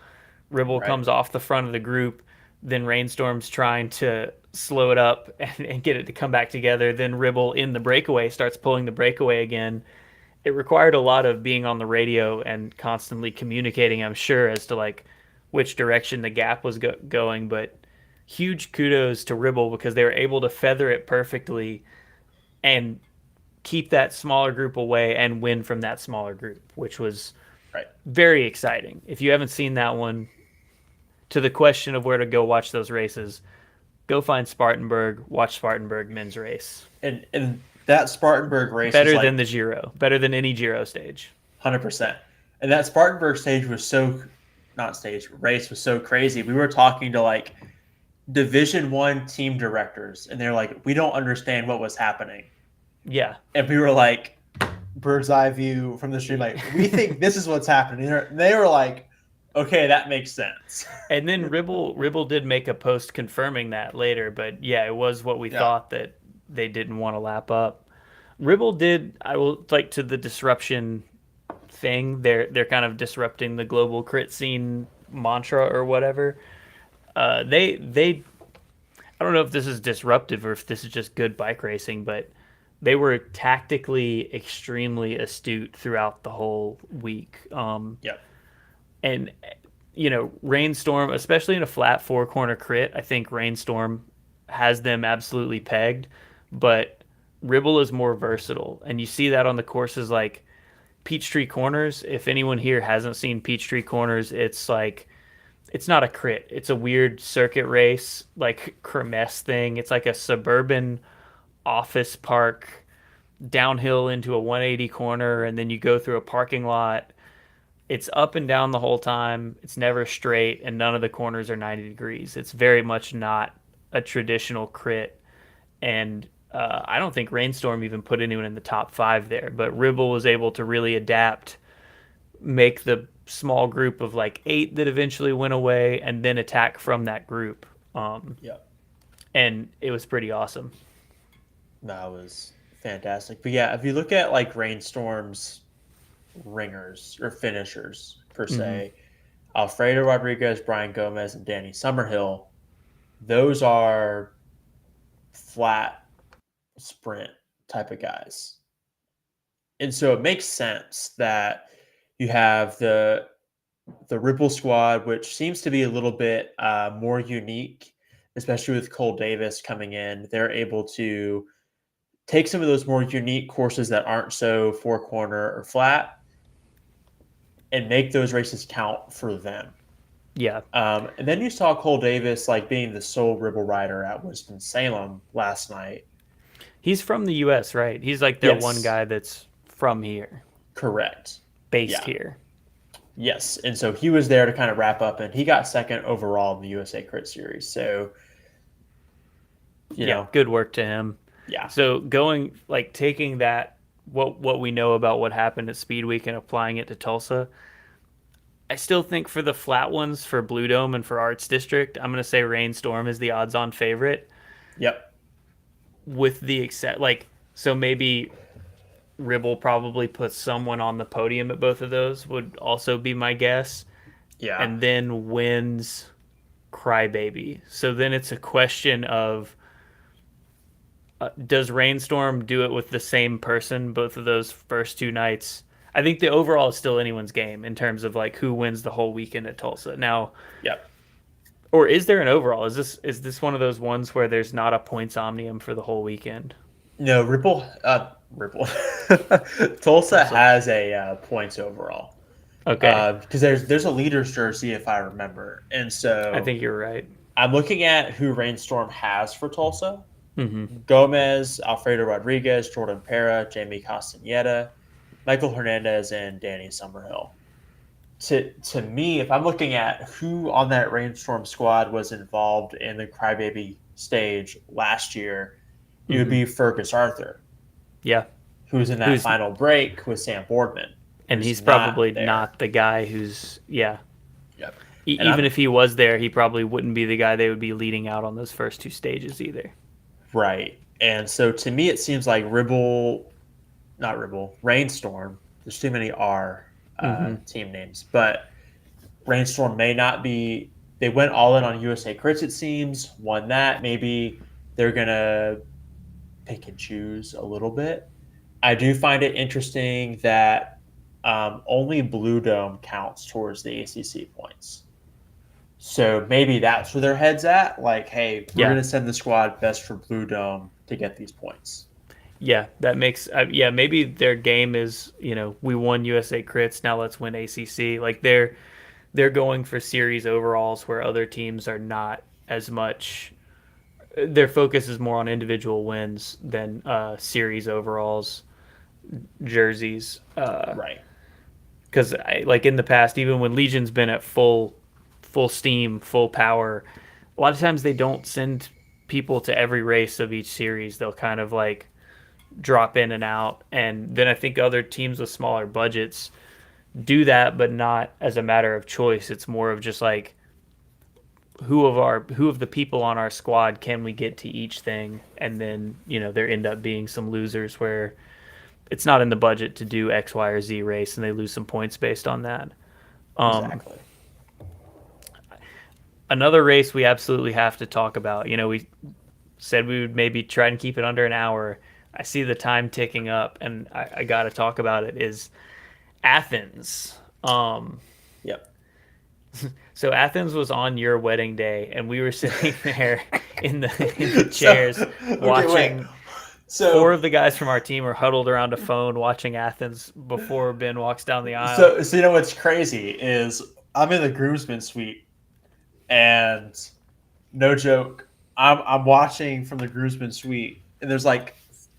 Ribble Right. comes off the front of the group, then Rainstorm's trying to slow it up and get it to come back together. Then Ribble in the breakaway starts pulling the breakaway again. It required a lot of being on the radio and constantly communicating, I'm sure, as to like which direction the gap was going. But huge kudos to Ribble because they were able to feather it perfectly and keep that smaller group away and win from that smaller group, which was Right. very exciting. If you haven't seen that one, to the question of where to go watch those races, go find Spartanburg, watch Spartanburg men's race. And that Spartanburg race was Better than like the Giro, better than any Giro stage. 100%. And that Spartanburg stage was so not stage race was so crazy. We were talking to like Division 1 team directors and they're like we don't understand what was happening. Yeah. And we were like bird's eye view from the stream like we think this is what's happening. And they were like okay, that makes sense. And then Ribble did make a post confirming that later, but yeah, it was what we Yeah. thought that they didn't want to lap up. Ribble did. I will like to the disruption thing. They're kind of disrupting the global crit scene mantra or whatever. They I don't know if this is disruptive or if this is just good bike racing, but they were tactically extremely astute throughout the whole week. Yep. And Rainstorm, especially in a flat four corner crit, I think Rainstorm has them absolutely pegged, but Ribble is more versatile, and you see that on the courses like Peachtree Corners. If anyone here hasn't seen Peachtree Corners, it's like it's not a crit. It's a weird circuit race, like kermesse thing. It's like a suburban office park downhill into a 180 corner, and then you go through a parking lot. It's up and down the whole time. It's never straight, and none of the corners are 90 degrees. It's very much not a traditional crit. And I don't think Rainstorm even put anyone in the top five there, but Ribble was able to really adapt, make the small group of like 8 that eventually went away, and then attack from that group. Yep. And it was pretty awesome. That was fantastic. But yeah, if you look at like Rainstorm's ringers or finishers per se, Alfredo Rodriguez, Brian Gomez, and Danny Summerhill, those are flat sprint type of guys. And so it makes sense that you have the Ripple squad, which seems to be a little bit more unique, especially with Cole Davis coming in. They're able to take some of those more unique courses that aren't so four corner or flat and make those races count for them. Yeah. And then you saw Cole Davis like being the sole Ribble rider at Winston-Salem last night. He's from the U.S., right? He's like their one Yes. guy that's from here, Correct. based Yeah. here. Yes. And so he was there to kind of wrap up, and he got second overall in the USA Crit Series. So, you know, Good work to him. yeah. So going like taking that what we know about what happened at Speedweek and applying it to Tulsa, I still think for the flat ones for Blue Dome and for Arts District, I'm gonna say Rainstorm is the odds-on favorite. Yep. With the except like so maybe Ribble probably puts someone on the podium at both of those would also be my guess, Yeah. and then wins Crybaby. So then it's a question of does Rainstorm do it with the same person both of those first two nights? I think the overall is still anyone's game in terms of like who wins the whole weekend at Tulsa. Now, Yep. or is there an overall? Is this one of those ones where there's not a points omnium for the whole weekend? No, Ripple. Tulsa Tulsa. has a points overall Okay. because there's a leader's jersey if I remember, and I so think you're right. I'm looking at who Rainstorm has for Tulsa: Hmm. Gomez, Alfredo Rodriguez, Jordan Pera, Jamie Castaneda, Michael Hernandez, and Danny Summerhill. To me, if I'm looking at who on that Rainstorm squad was involved in the Crybaby stage last year, it would Hmm. be Fergus Arthur, Yeah. who was in that Who's final break with Sam Boardman, and who's he's not probably there. not the guy who's yeah. Yep. And Even I'm if he was there, he probably wouldn't be the guy they would be leading out on those first two stages either. right. And so to me, it seems like not Ribble, Rainstorm. There's too many R Hmm. team names, but Rainstorm may not be. They went all in on USA Crits, it seems, won that. Maybe they're going to pick and choose a little bit. I do find it interesting that only Blue Dome counts towards the ACC points. So maybe that's where their head's at. Like, hey, we're Yeah. going to send the squad best for Blue Dome to get these points. Yeah, that makes yeah, maybe their game is, we won USA Crits, now let's win ACC. Like they're going for series overalls where other teams are not as much their focus is more on individual wins than series overalls jerseys. Right. Because like in the past, even when Legion's been at full steam, full power, a lot of times they don't send people to every race of each series. They'll kind of like drop in and out, and then I think other teams with smaller budgets do that, but not as a matter of choice. It's more of just like who of the people on our squad can we get to each thing, and then there end up being some losers where it's not in the budget to do X, Y, or Z race, and they lose some points based on that. Um, Exactly. Another race we absolutely have to talk about. We said we would maybe try and keep it under an hour. I see the time ticking up, and I got to talk about it. Is Athens. Yep. So Athens was on your wedding day, and we were sitting there in the chairs Okay, wait. watching. Four So, of the guys from our team are huddled around a phone watching Athens before Ben walks down the aisle. so you know what's crazy is I'm in the groomsmen suite, and no joke, I'm watching from the groomsmen suite, and there's like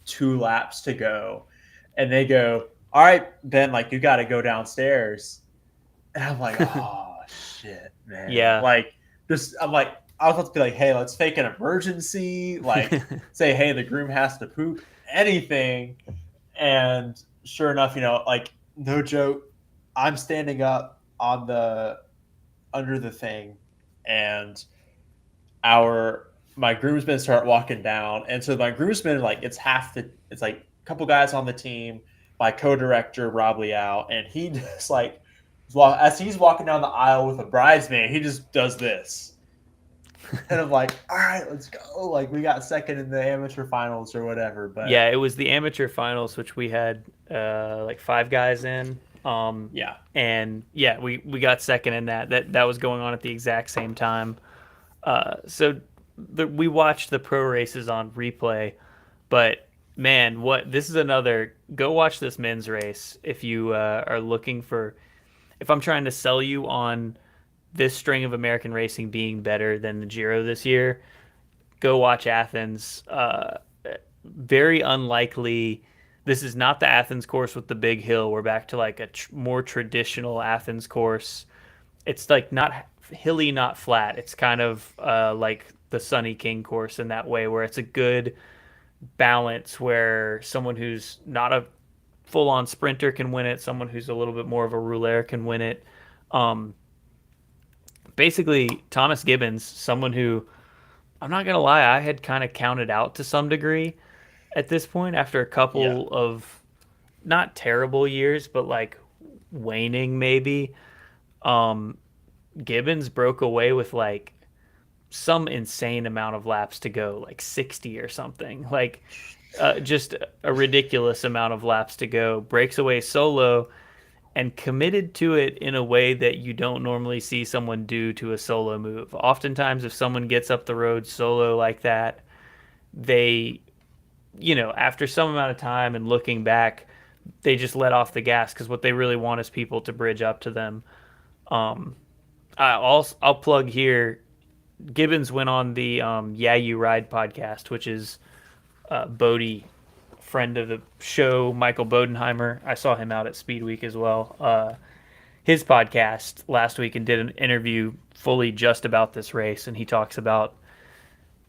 2 laps to go, and they go, "All right, Ben, like you got to go downstairs," and I'm like, "Oh shit, man!" Yeah. Like, just I'm like, I was about to be like, "Hey, let's fake an emergency," like say, "Hey, the groom has to poop," anything, and sure enough, like no joke, I'm standing up on the under the thing, and our my groomsmen start walking down, and so my groomsmen like it's like a couple guys on the team, my co-director Rob Liao, and he just like as he's walking down the aisle with a bridesmaid, he just does this, and I'm like, all right, let's go, like we got second in the amateur finals or whatever, but Yeah, it was the amateur finals, which we had like five guys in. yeah, And yeah, we got second in that. That was going on at the exact same time. We watched the pro races on replay, but man, what this is another. Go watch this men's race if you are looking for. If I'm trying to sell you on this string of American racing being better than the Giro this year, go watch Athens. Very unlikely. This is not the Athens course with the big hill. We're back to like a more traditional Athens course. It's like not hilly, not flat. It's kind of like the Sunny King course in that way, where it's a good balance where someone who's not a full on sprinter can win it. Someone who's a little bit more of a rouleur can win it. Um, Basically, Thomas Gibbons, someone who I'm not gonna lie, I had kind of counted out to some degree at this point after a Yeah. couple of not terrible years, but like waning maybe. Um, Gibbons broke away with like some insane amount of laps to go, like 60 or something. Like just a ridiculous amount of laps to go. Breaks away solo and committed to it in a way that you don't normally see someone do to a solo move. Oftentimes, if someone gets up the road solo like that, they, after some amount of time and looking back, they just let off the gas because what they really want is people to bridge up to them. Um, I'll plug here. Gibbons went on the Yeah You Ride podcast, which is Bodie, friend of the show, Michael Bodenheimer. I saw him out at Speedweek as well. His podcast last week and did an interview fully just about this race, and he talks about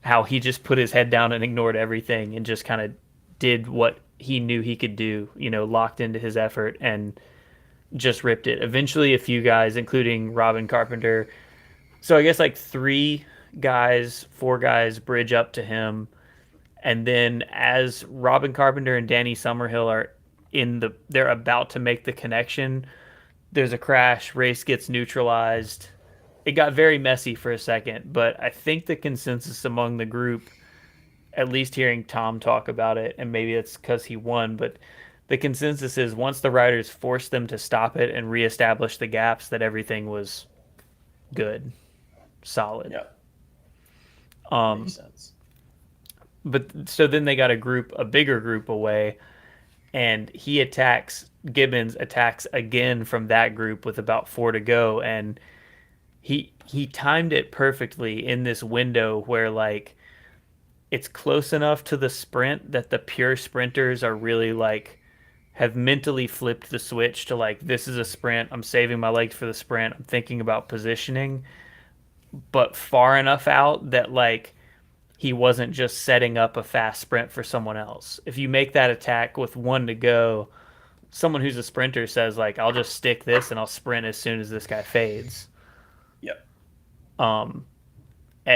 how he just put his head down and ignored everything and just kind of did what he knew he could do, locked into his effort and just ripped it. Eventually, a few guys, including Robin Carpenter, so I guess like four guys bridge up to him. And then as Robin Carpenter and Danny Summerhill are they're about to make the connection, there's a crash, race gets neutralized. It got very messy for a second, but I think the consensus among the group, at least hearing Tom talk about it, and maybe it's because he won, but the consensus is once the riders forced them to stop it and reestablish the gaps, that everything was good, solid. Yeah. Um, Makes sense. but so then they got a bigger group away, and Gibbons attacks again from that group with about four to go, and he timed it perfectly in this window where like it's close enough to the sprint that the pure sprinters are really like have mentally flipped the switch to like this is a sprint. I'm saving my legs for the sprint. I'm thinking about positioning, but far enough out that like he wasn't just setting up a fast sprint for someone else. If you make that attack with one to go, someone who's a sprinter says like I'll just stick this and I'll sprint as soon as this guy fades. Yep. Um,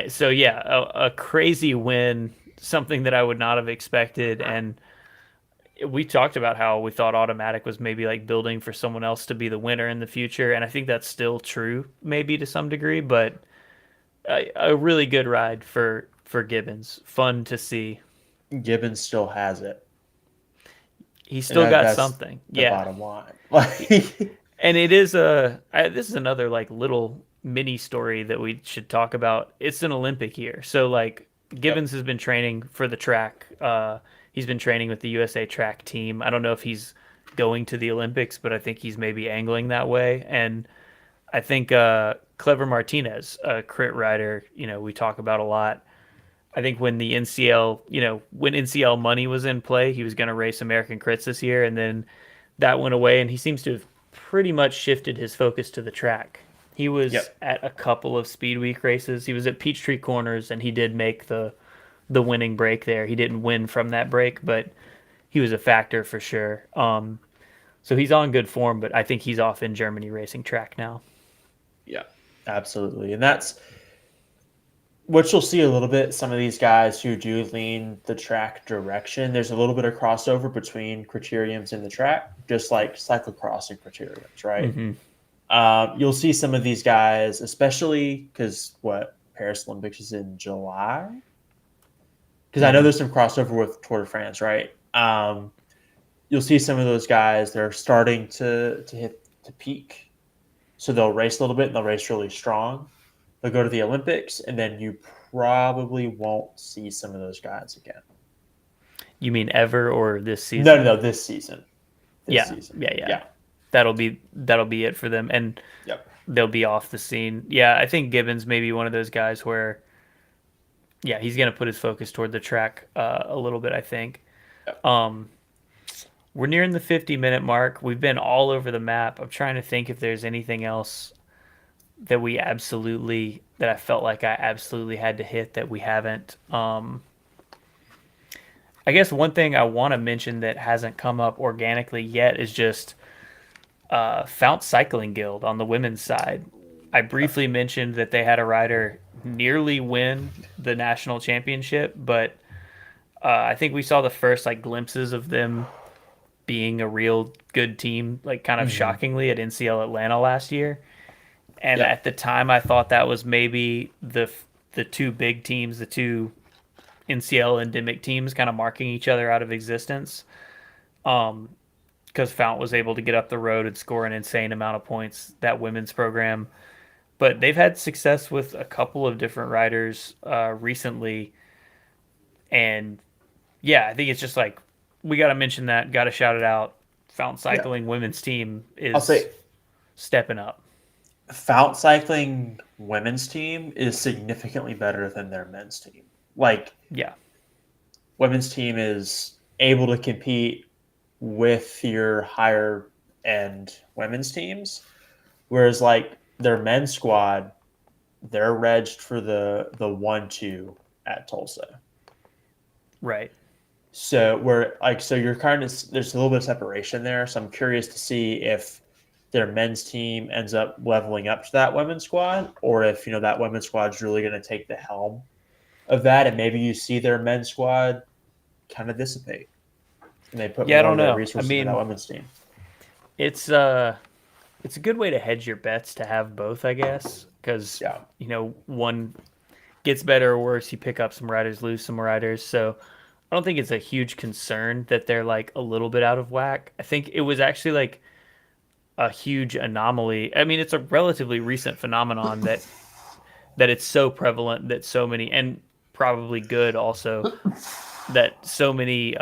so yeah, a crazy win, something that I would not have expected. And we talked about how we thought Automatic was maybe like building for someone else to be the winner in the future, and I think that's still true, maybe to some degree. But a really good ride for Gibbons, fun to see. Gibbons still has it. He's still got That's something, the yeah. bottom line. Like, And it is this is another like little mini story that we should talk about. It's an Olympic year. So like yep. Gibbons has been training for the track. He's been training with the USA track team. I don't know if he's going to the Olympics, but I think he's maybe angling that way. And I think Clever Martinez, a crit rider, we talk about a lot. I think when the NCL, when NCL money was in play, he was going to race American crits this year, and then that went away, and he seems to have pretty much shifted his focus to the track. He was Yep. at a couple of Speedweek races. He was at Peachtree Corners, and he did make the winning break there. He didn't win from that break, but he was a factor for sure. So he's on good form, but I think he's off in Germany racing track now. Yeah, absolutely. And that's what you'll see a little bit. Some of these guys who do lean the track direction, there's a little bit of crossover between criteriums and the track, just like cyclocross and criteriums, right? Mm-hmm. You'll see some of these guys, especially because Paris Olympics is in July? Because I know there's some crossover with Tour de France, right? You'll see some of those guys, they're starting to hit the peak. So they'll race a little bit and they'll race really strong. They'll go to the Olympics, and then you probably won't see some of those guys again. You mean ever or this season? No, this season. Yeah. That'll be it for them, and Yep. they'll be off the scene. Yeah, I think Gibbons may be one of those guys where, yeah, he's gonna put his focus toward the track a little bit. I think. Yep. We're nearing the 50-minute mark. We've been all over the map. I'm trying to think if there's anything else that I felt like I absolutely had to hit that we haven't. I guess one thing I want to mention that hasn't come up organically yet is just Fount Cycling Guild on the women's side. I briefly mentioned that they had a rider nearly win the national championship, but I think we saw the first like glimpses of them being a real good team, like kind of Mm-hmm. shockingly at NCL Atlanta last year. And Yep. at the time, I thought that was maybe the two big teams, the two NCL endemic teams, kind of marking each other out of existence. Because Fount was able to get up the road and score an insane amount of points that women's program. But they've had success with a couple of different riders recently, and yeah, I think it's just like we got to mention that, got to shout it out. Fount Yeah. Cycling women's team I'll is say stepping up. Fount Cycling women's team is significantly better than their men's team. Like, Yeah, women's team is able to compete with your higher end women's teams, whereas like their men's squad, they're regged for the 1-2 at Tulsa. right. So we're like, so you're kind of, there's a little bit of separation there. So I'm curious to see if their men's team ends up leveling up to that women's squad, or if that women's squad's really going to take the helm of that, and maybe you see their men's squad kind of dissipate, and they put Yeah, I more don't of their know. I resources into that mean, women's team. it's uh it's a good way to hedge your bets to have both, I guess, because Yeah, one gets better or worse, you pick up some riders, lose some riders. So I don't think it's a huge concern that they're like a little bit out of whack. I think it was actually like a huge anomaly. I mean, it's a relatively recent phenomenon that it's so prevalent that so many, and probably good also, that so many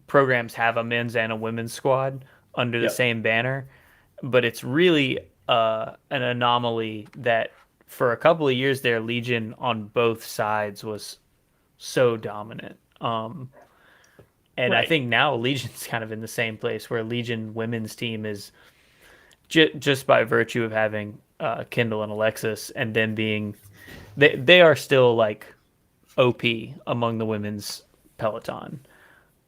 programs have a men's and a women's squad under the yep, same banner. But it's really an anomaly that for a couple of years there, Legion on both sides was so dominant. And I right. think now Legion's kind of in the same place where Legion women's team is just by virtue of having Kendall and Alexis and them being they are still like OP among the women's peloton.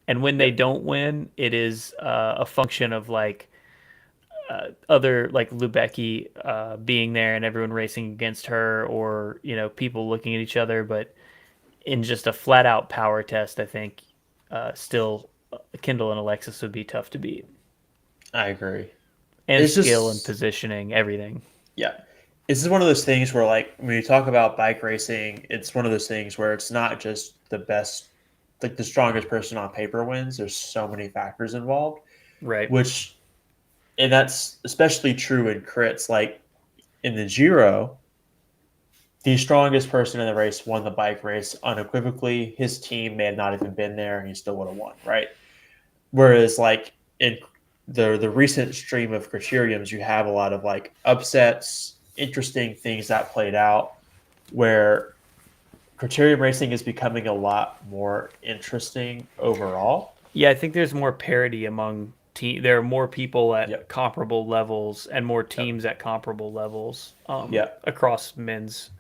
And when they Yep. don't win, it is a function of like other like Lubecki being there and everyone racing against her, or people looking at each other. But in just a flat out power test, I think still Kendall and Alexis would be tough to beat, I agree. and It's skill and just, positioning, everything. yeah. This is one of those things where, like, when you talk about bike racing, it's one of those things where it's not just the best, like the strongest person on paper wins. There's so many factors involved, Right. which, and that's especially true in crits. Like in the Giro, the strongest person in the race won the bike race unequivocally. His team may have not even been there, and he still would have won, right? Whereas, like in the recent stream of criteriums, you have a lot of like upsets, interesting things that played out, where criterium racing is becoming a lot more interesting overall. Yeah, I think there's more parity among team. There are more people at Yep. comparable levels and more Yep. teams at comparable levels Yep. across men's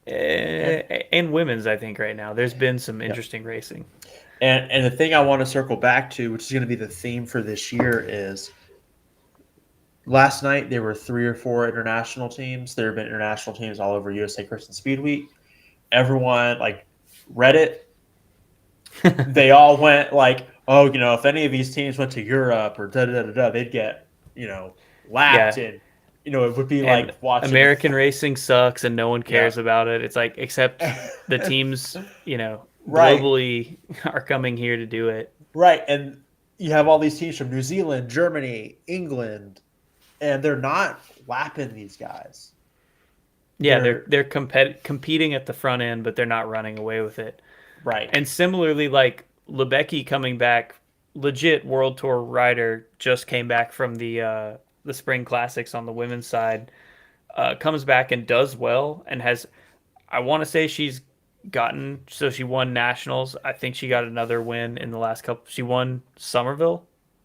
And and women's. I think right now there's been some yep. interesting racing. And the thing I want to circle back to, which is going to be the theme for this year, is last night there were 3 or 4 international teams. There have been international teams all over USA Christian Speedweek. Everyone, like Reddit, they all went like, oh, if any of these teams went to Europe or da da da da, they'd get, lapped, Yeah, and it would be and like watching. American racing sucks and no one Yeah. cares about it. It's like except the teams, Right. globally are coming here to do it. Right. And you have all these teams from New Zealand, Germany, England, and they're not lapping these guys. Yeah, they're They're they're competing at the front end, but they're not running away with it. right. And similarly, like Lebecki coming back, legit World Tour rider, just came back from the Spring Classics on the women's side, comes back and does well, and has, I want to say she's gotten, so she won nationals. I think she got another win in the last couple. She won Somerville,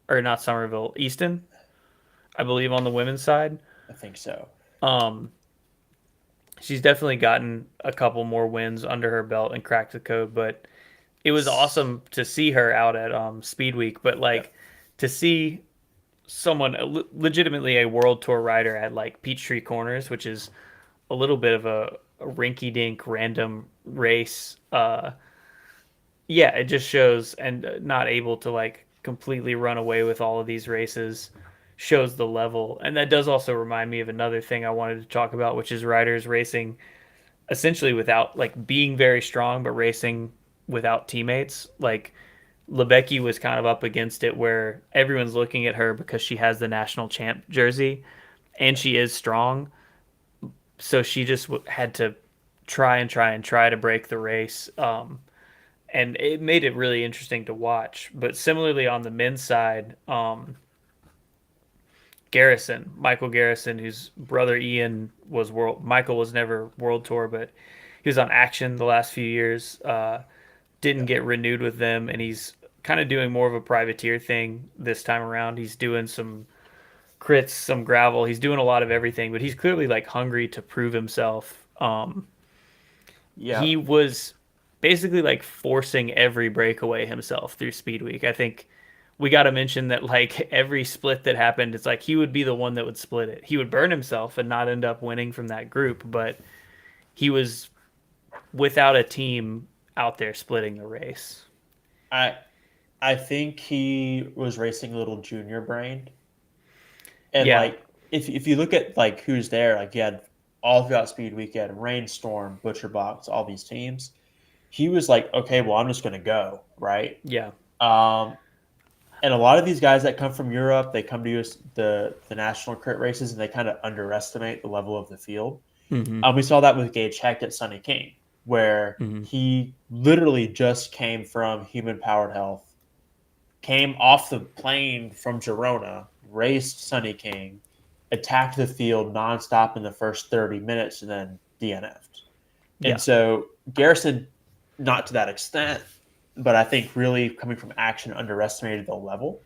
or not Somerville, Easton, I believe, on the women's side. I think so. Um, she's definitely gotten a couple more wins under her belt and cracked the code, but it was awesome to see her out at Speedweek, but Yeah. like to see someone legitimately a world tour rider at like Peachtree Corners, which is a little bit of a rinky-dink random race. Yeah, it just shows, and not able to like completely run away with all of these races shows the level. And that does also remind me of another thing I wanted to talk about, which is riders racing essentially without like being very strong, but racing without teammates. Like Lebecki was kind of up against it where everyone's looking at her because she has the national champ jersey and she is strong. So she just had to try to break the race. And it made it really interesting to watch. But similarly on the men's side, Michael Garrison, whose brother Ian was world. Michael was never world tour, but he was on Action the last few years. Didn't Yeah. get renewed with them, and he's kind of doing more of a privateer thing this time around. He's doing some crits, some gravel. He's doing a lot of everything, but he's clearly like hungry to prove himself. Yeah. He was basically like forcing every breakaway himself through Speed Week. I think we got to mention that like every split that happened, it's like he would be the one that would split it. He would burn himself and not end up winning from that group, but he was without a team out there splitting the race. I I think he was racing a little junior brain. And Yeah, like if you look at like who's there, like you had all throughout Speed Week, you had Rainstorm, Butcher Box, all these teams. He was like, okay, well, I'm just gonna go, right? yeah, Um, and a lot of these guys that come from Europe, they come to US, the national crit races, and they kind of underestimate the level of the field. hmm We saw that with Gage Hecht at Sunny King, where hmm he literally just came from human powered health, came off the plane from Girona, raced Sunny King, attacked the field nonstop in the first 30 minutes, and then DNF'd. And yeah. so Garrison, not to that extent, but I think really coming from Action underestimated the level.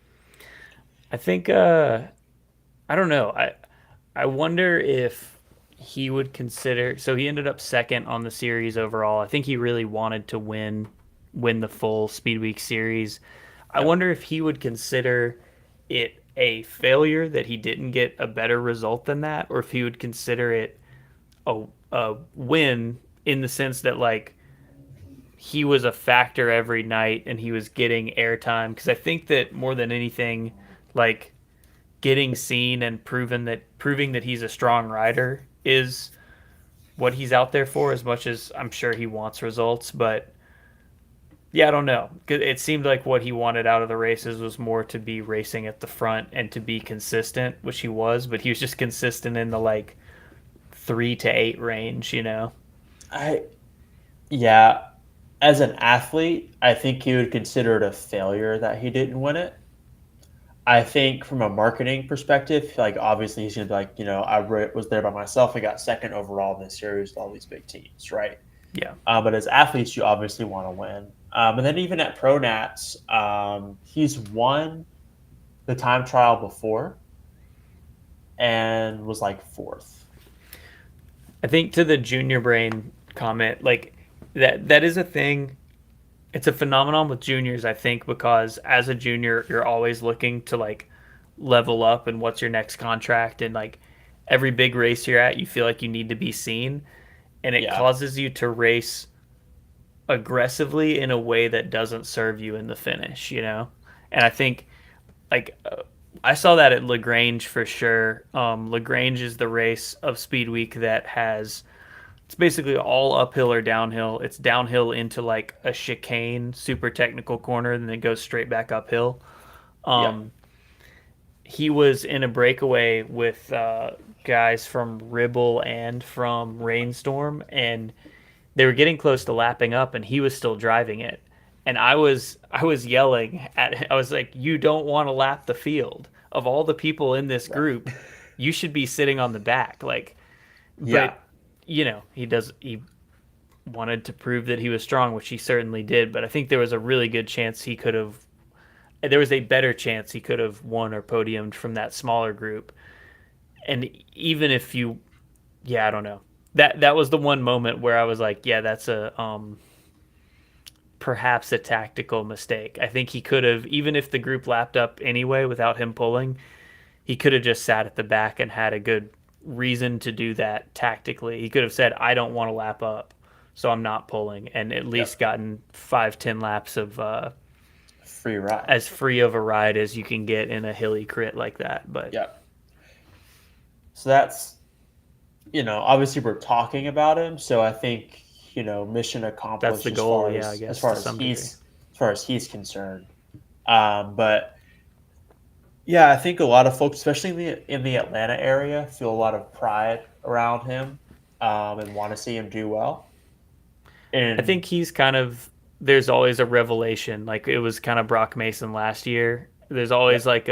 I think I don't know. I wonder if he would consider. So he ended up second on the series overall. I think he really wanted to win the full Speed Week series. I Yeah. wonder if he would consider it a failure that he didn't get a better result than that, or if he would consider it a win in the sense that like he was a factor every night and he was getting airtime. Because I think that more than anything, like getting seen and proving that he's a strong rider is what he's out there for, as much as I'm sure he wants results. But yeah, I don't know. It seemed like what he wanted out of the races was more to be racing at the front and to be consistent, which he was, but he was just consistent in the like 3 to 8 range, you know? I yeah, as an athlete, I think he would consider it a failure that he didn't win it. I think from a marketing perspective, like obviously he's gonna be like, was there by myself. I got second overall in this series with all these big teams, right? Yeah. But as athletes, you obviously want to win. And then even at Pro Nats, he's won the time trial before and was like fourth. I think to the junior brain comment, like that is a thing. It's a phenomenon with juniors, I think, because as a junior, you're always looking to like level up and what's your next contract, and like every big race you're at, you feel like you need to be seen, and it Yeah, causes you to race aggressively in a way that doesn't serve you in the finish, you know? And I think like I saw that at Lagrange for sure. Lagrange is the race of Speed Week that has it's basically all uphill or downhill. It's downhill into like a chicane, super technical corner, and then it goes straight back uphill. yeah, Um, he was in a breakaway with guys from Ribble and from Rainstorm, and they were getting close to lapping up, and he was still driving it. And I was yelling at I was like, "You don't want to lap the field. Of all the people in this right. group, you should be sitting on the back." Like, Yeah, but he wanted to prove that he was strong, which he certainly did. But I think there was a really good chance he could have. There was a better chance he could have won or podiumed from that smaller group. And even if you, yeah, I don't know. That was the one moment where I was like, yeah, that's a perhaps a tactical mistake. I think he could have, even if the group lapped up anyway without him pulling, he could have just sat at the back and had a good reason to do that tactically. He could have said, I don't want to lap up, so I'm not pulling, and at least gotten 5-10 laps of free ride, as free of a ride as you can get in a hilly crit like that. But yeah. So that's, obviously we're talking about him, so I think mission accomplished. That's the goal, I guess, as far as he's concerned. But yeah, I think a lot of folks, especially in the Atlanta area, feel a lot of pride around him and want to see him do well. And I think he's kind of, there's always a revelation. Like it was kind of Brock Mason last year. There's always like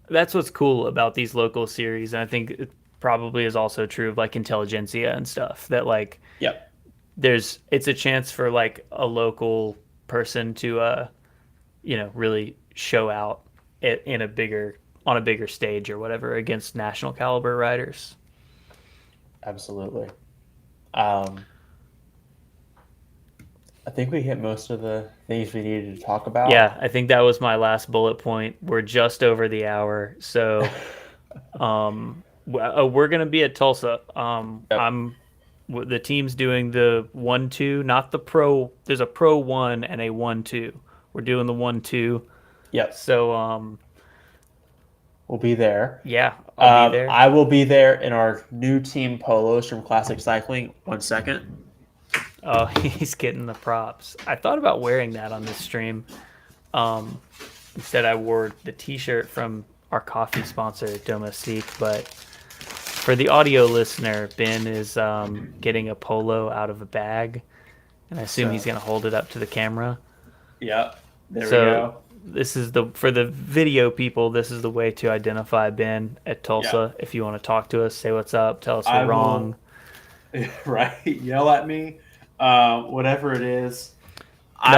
that's what's cool about these local series. And I think it probably is also true of like Intelligentsia and stuff, that like, yep. it's a chance for like a local person to, really show out on a bigger stage or whatever against national caliber riders. Absolutely. I think we hit most of the things we needed to talk about. Yeah, I think that was my last bullet point. We're just over the hour, so we're gonna be at Tulsa. Yep. The team's doing the 1-2, not the pro. There's a pro 1 and a 1-2. We're doing the 1-2. Yep. So we'll be there. Yeah, I'll be there. I will be there in our new team polos from Classic Cycling. 1 second. Oh, he's getting the props. I thought about wearing that on this stream. Instead, I wore the T-shirt from our coffee sponsor, Domestique. But for the audio listener, Ben is getting a polo out of a bag, and I assume he's going to hold it up to the camera. Yep. There we go. This is for the video people. This is the way to identify Ben at Tulsa. If you want to talk to us, say what's up, tell us we're wrong. Right, yell at me. Whatever it is.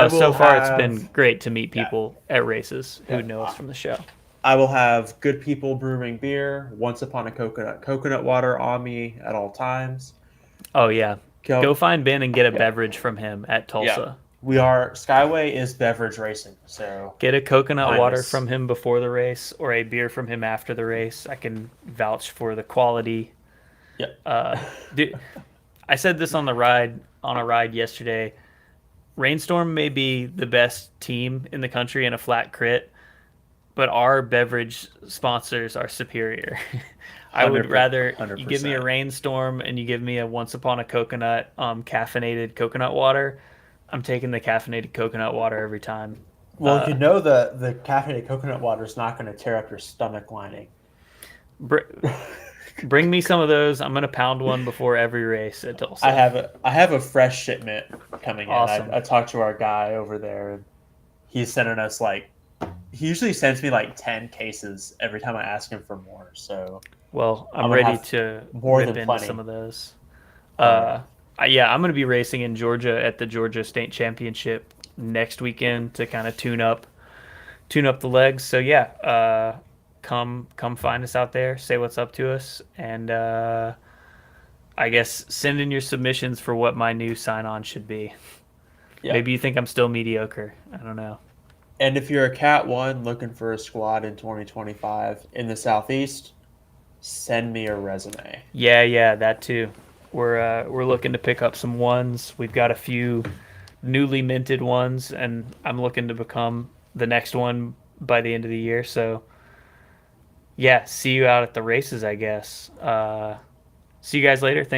So far it's been great to meet people at races who know us from the show. I will have good people brewing beer, Once Upon a coconut water on me at all times. Oh yeah, go find Ben and get a beverage from him at Tulsa. Skyway is beverage racing, so get a coconut water from him before the race or a beer from him after the race. I can vouch for the quality. Dude, I said this on a ride yesterday. Rainstorm may be the best team in the country in a flat crit, but our beverage sponsors are superior. I would rather 100%. You give me a Rainstorm and you give me a Once Upon a Coconut caffeinated coconut water. I'm taking the caffeinated coconut water every time. Well, the caffeinated coconut water is not going to tear up your stomach lining. Bring me some of those. I'm gonna pound one before every race at Tulsa. I have a fresh shipment coming in. Awesome. I talked to our guy over there, and he's sending us he usually sends me 10 cases every time I ask him for more. So I'm ready to rip into some of those. I'm gonna be racing in Georgia at the Georgia State Championship next weekend to kind of tune up the legs. So yeah. Come find us out there, say what's up to us, and I guess send in your submissions for what my new sign-on should be. Yeah. Maybe you think I'm still mediocre. I don't know. And if you're a Cat 1 looking for a squad in 2025 in the Southeast, send me a resume. Yeah, that too. We're looking to pick up some ones. We've got a few newly minted ones, and I'm looking to become the next one by the end of the year, so yeah, see you out at the races, I guess. See you guys later. Thanks.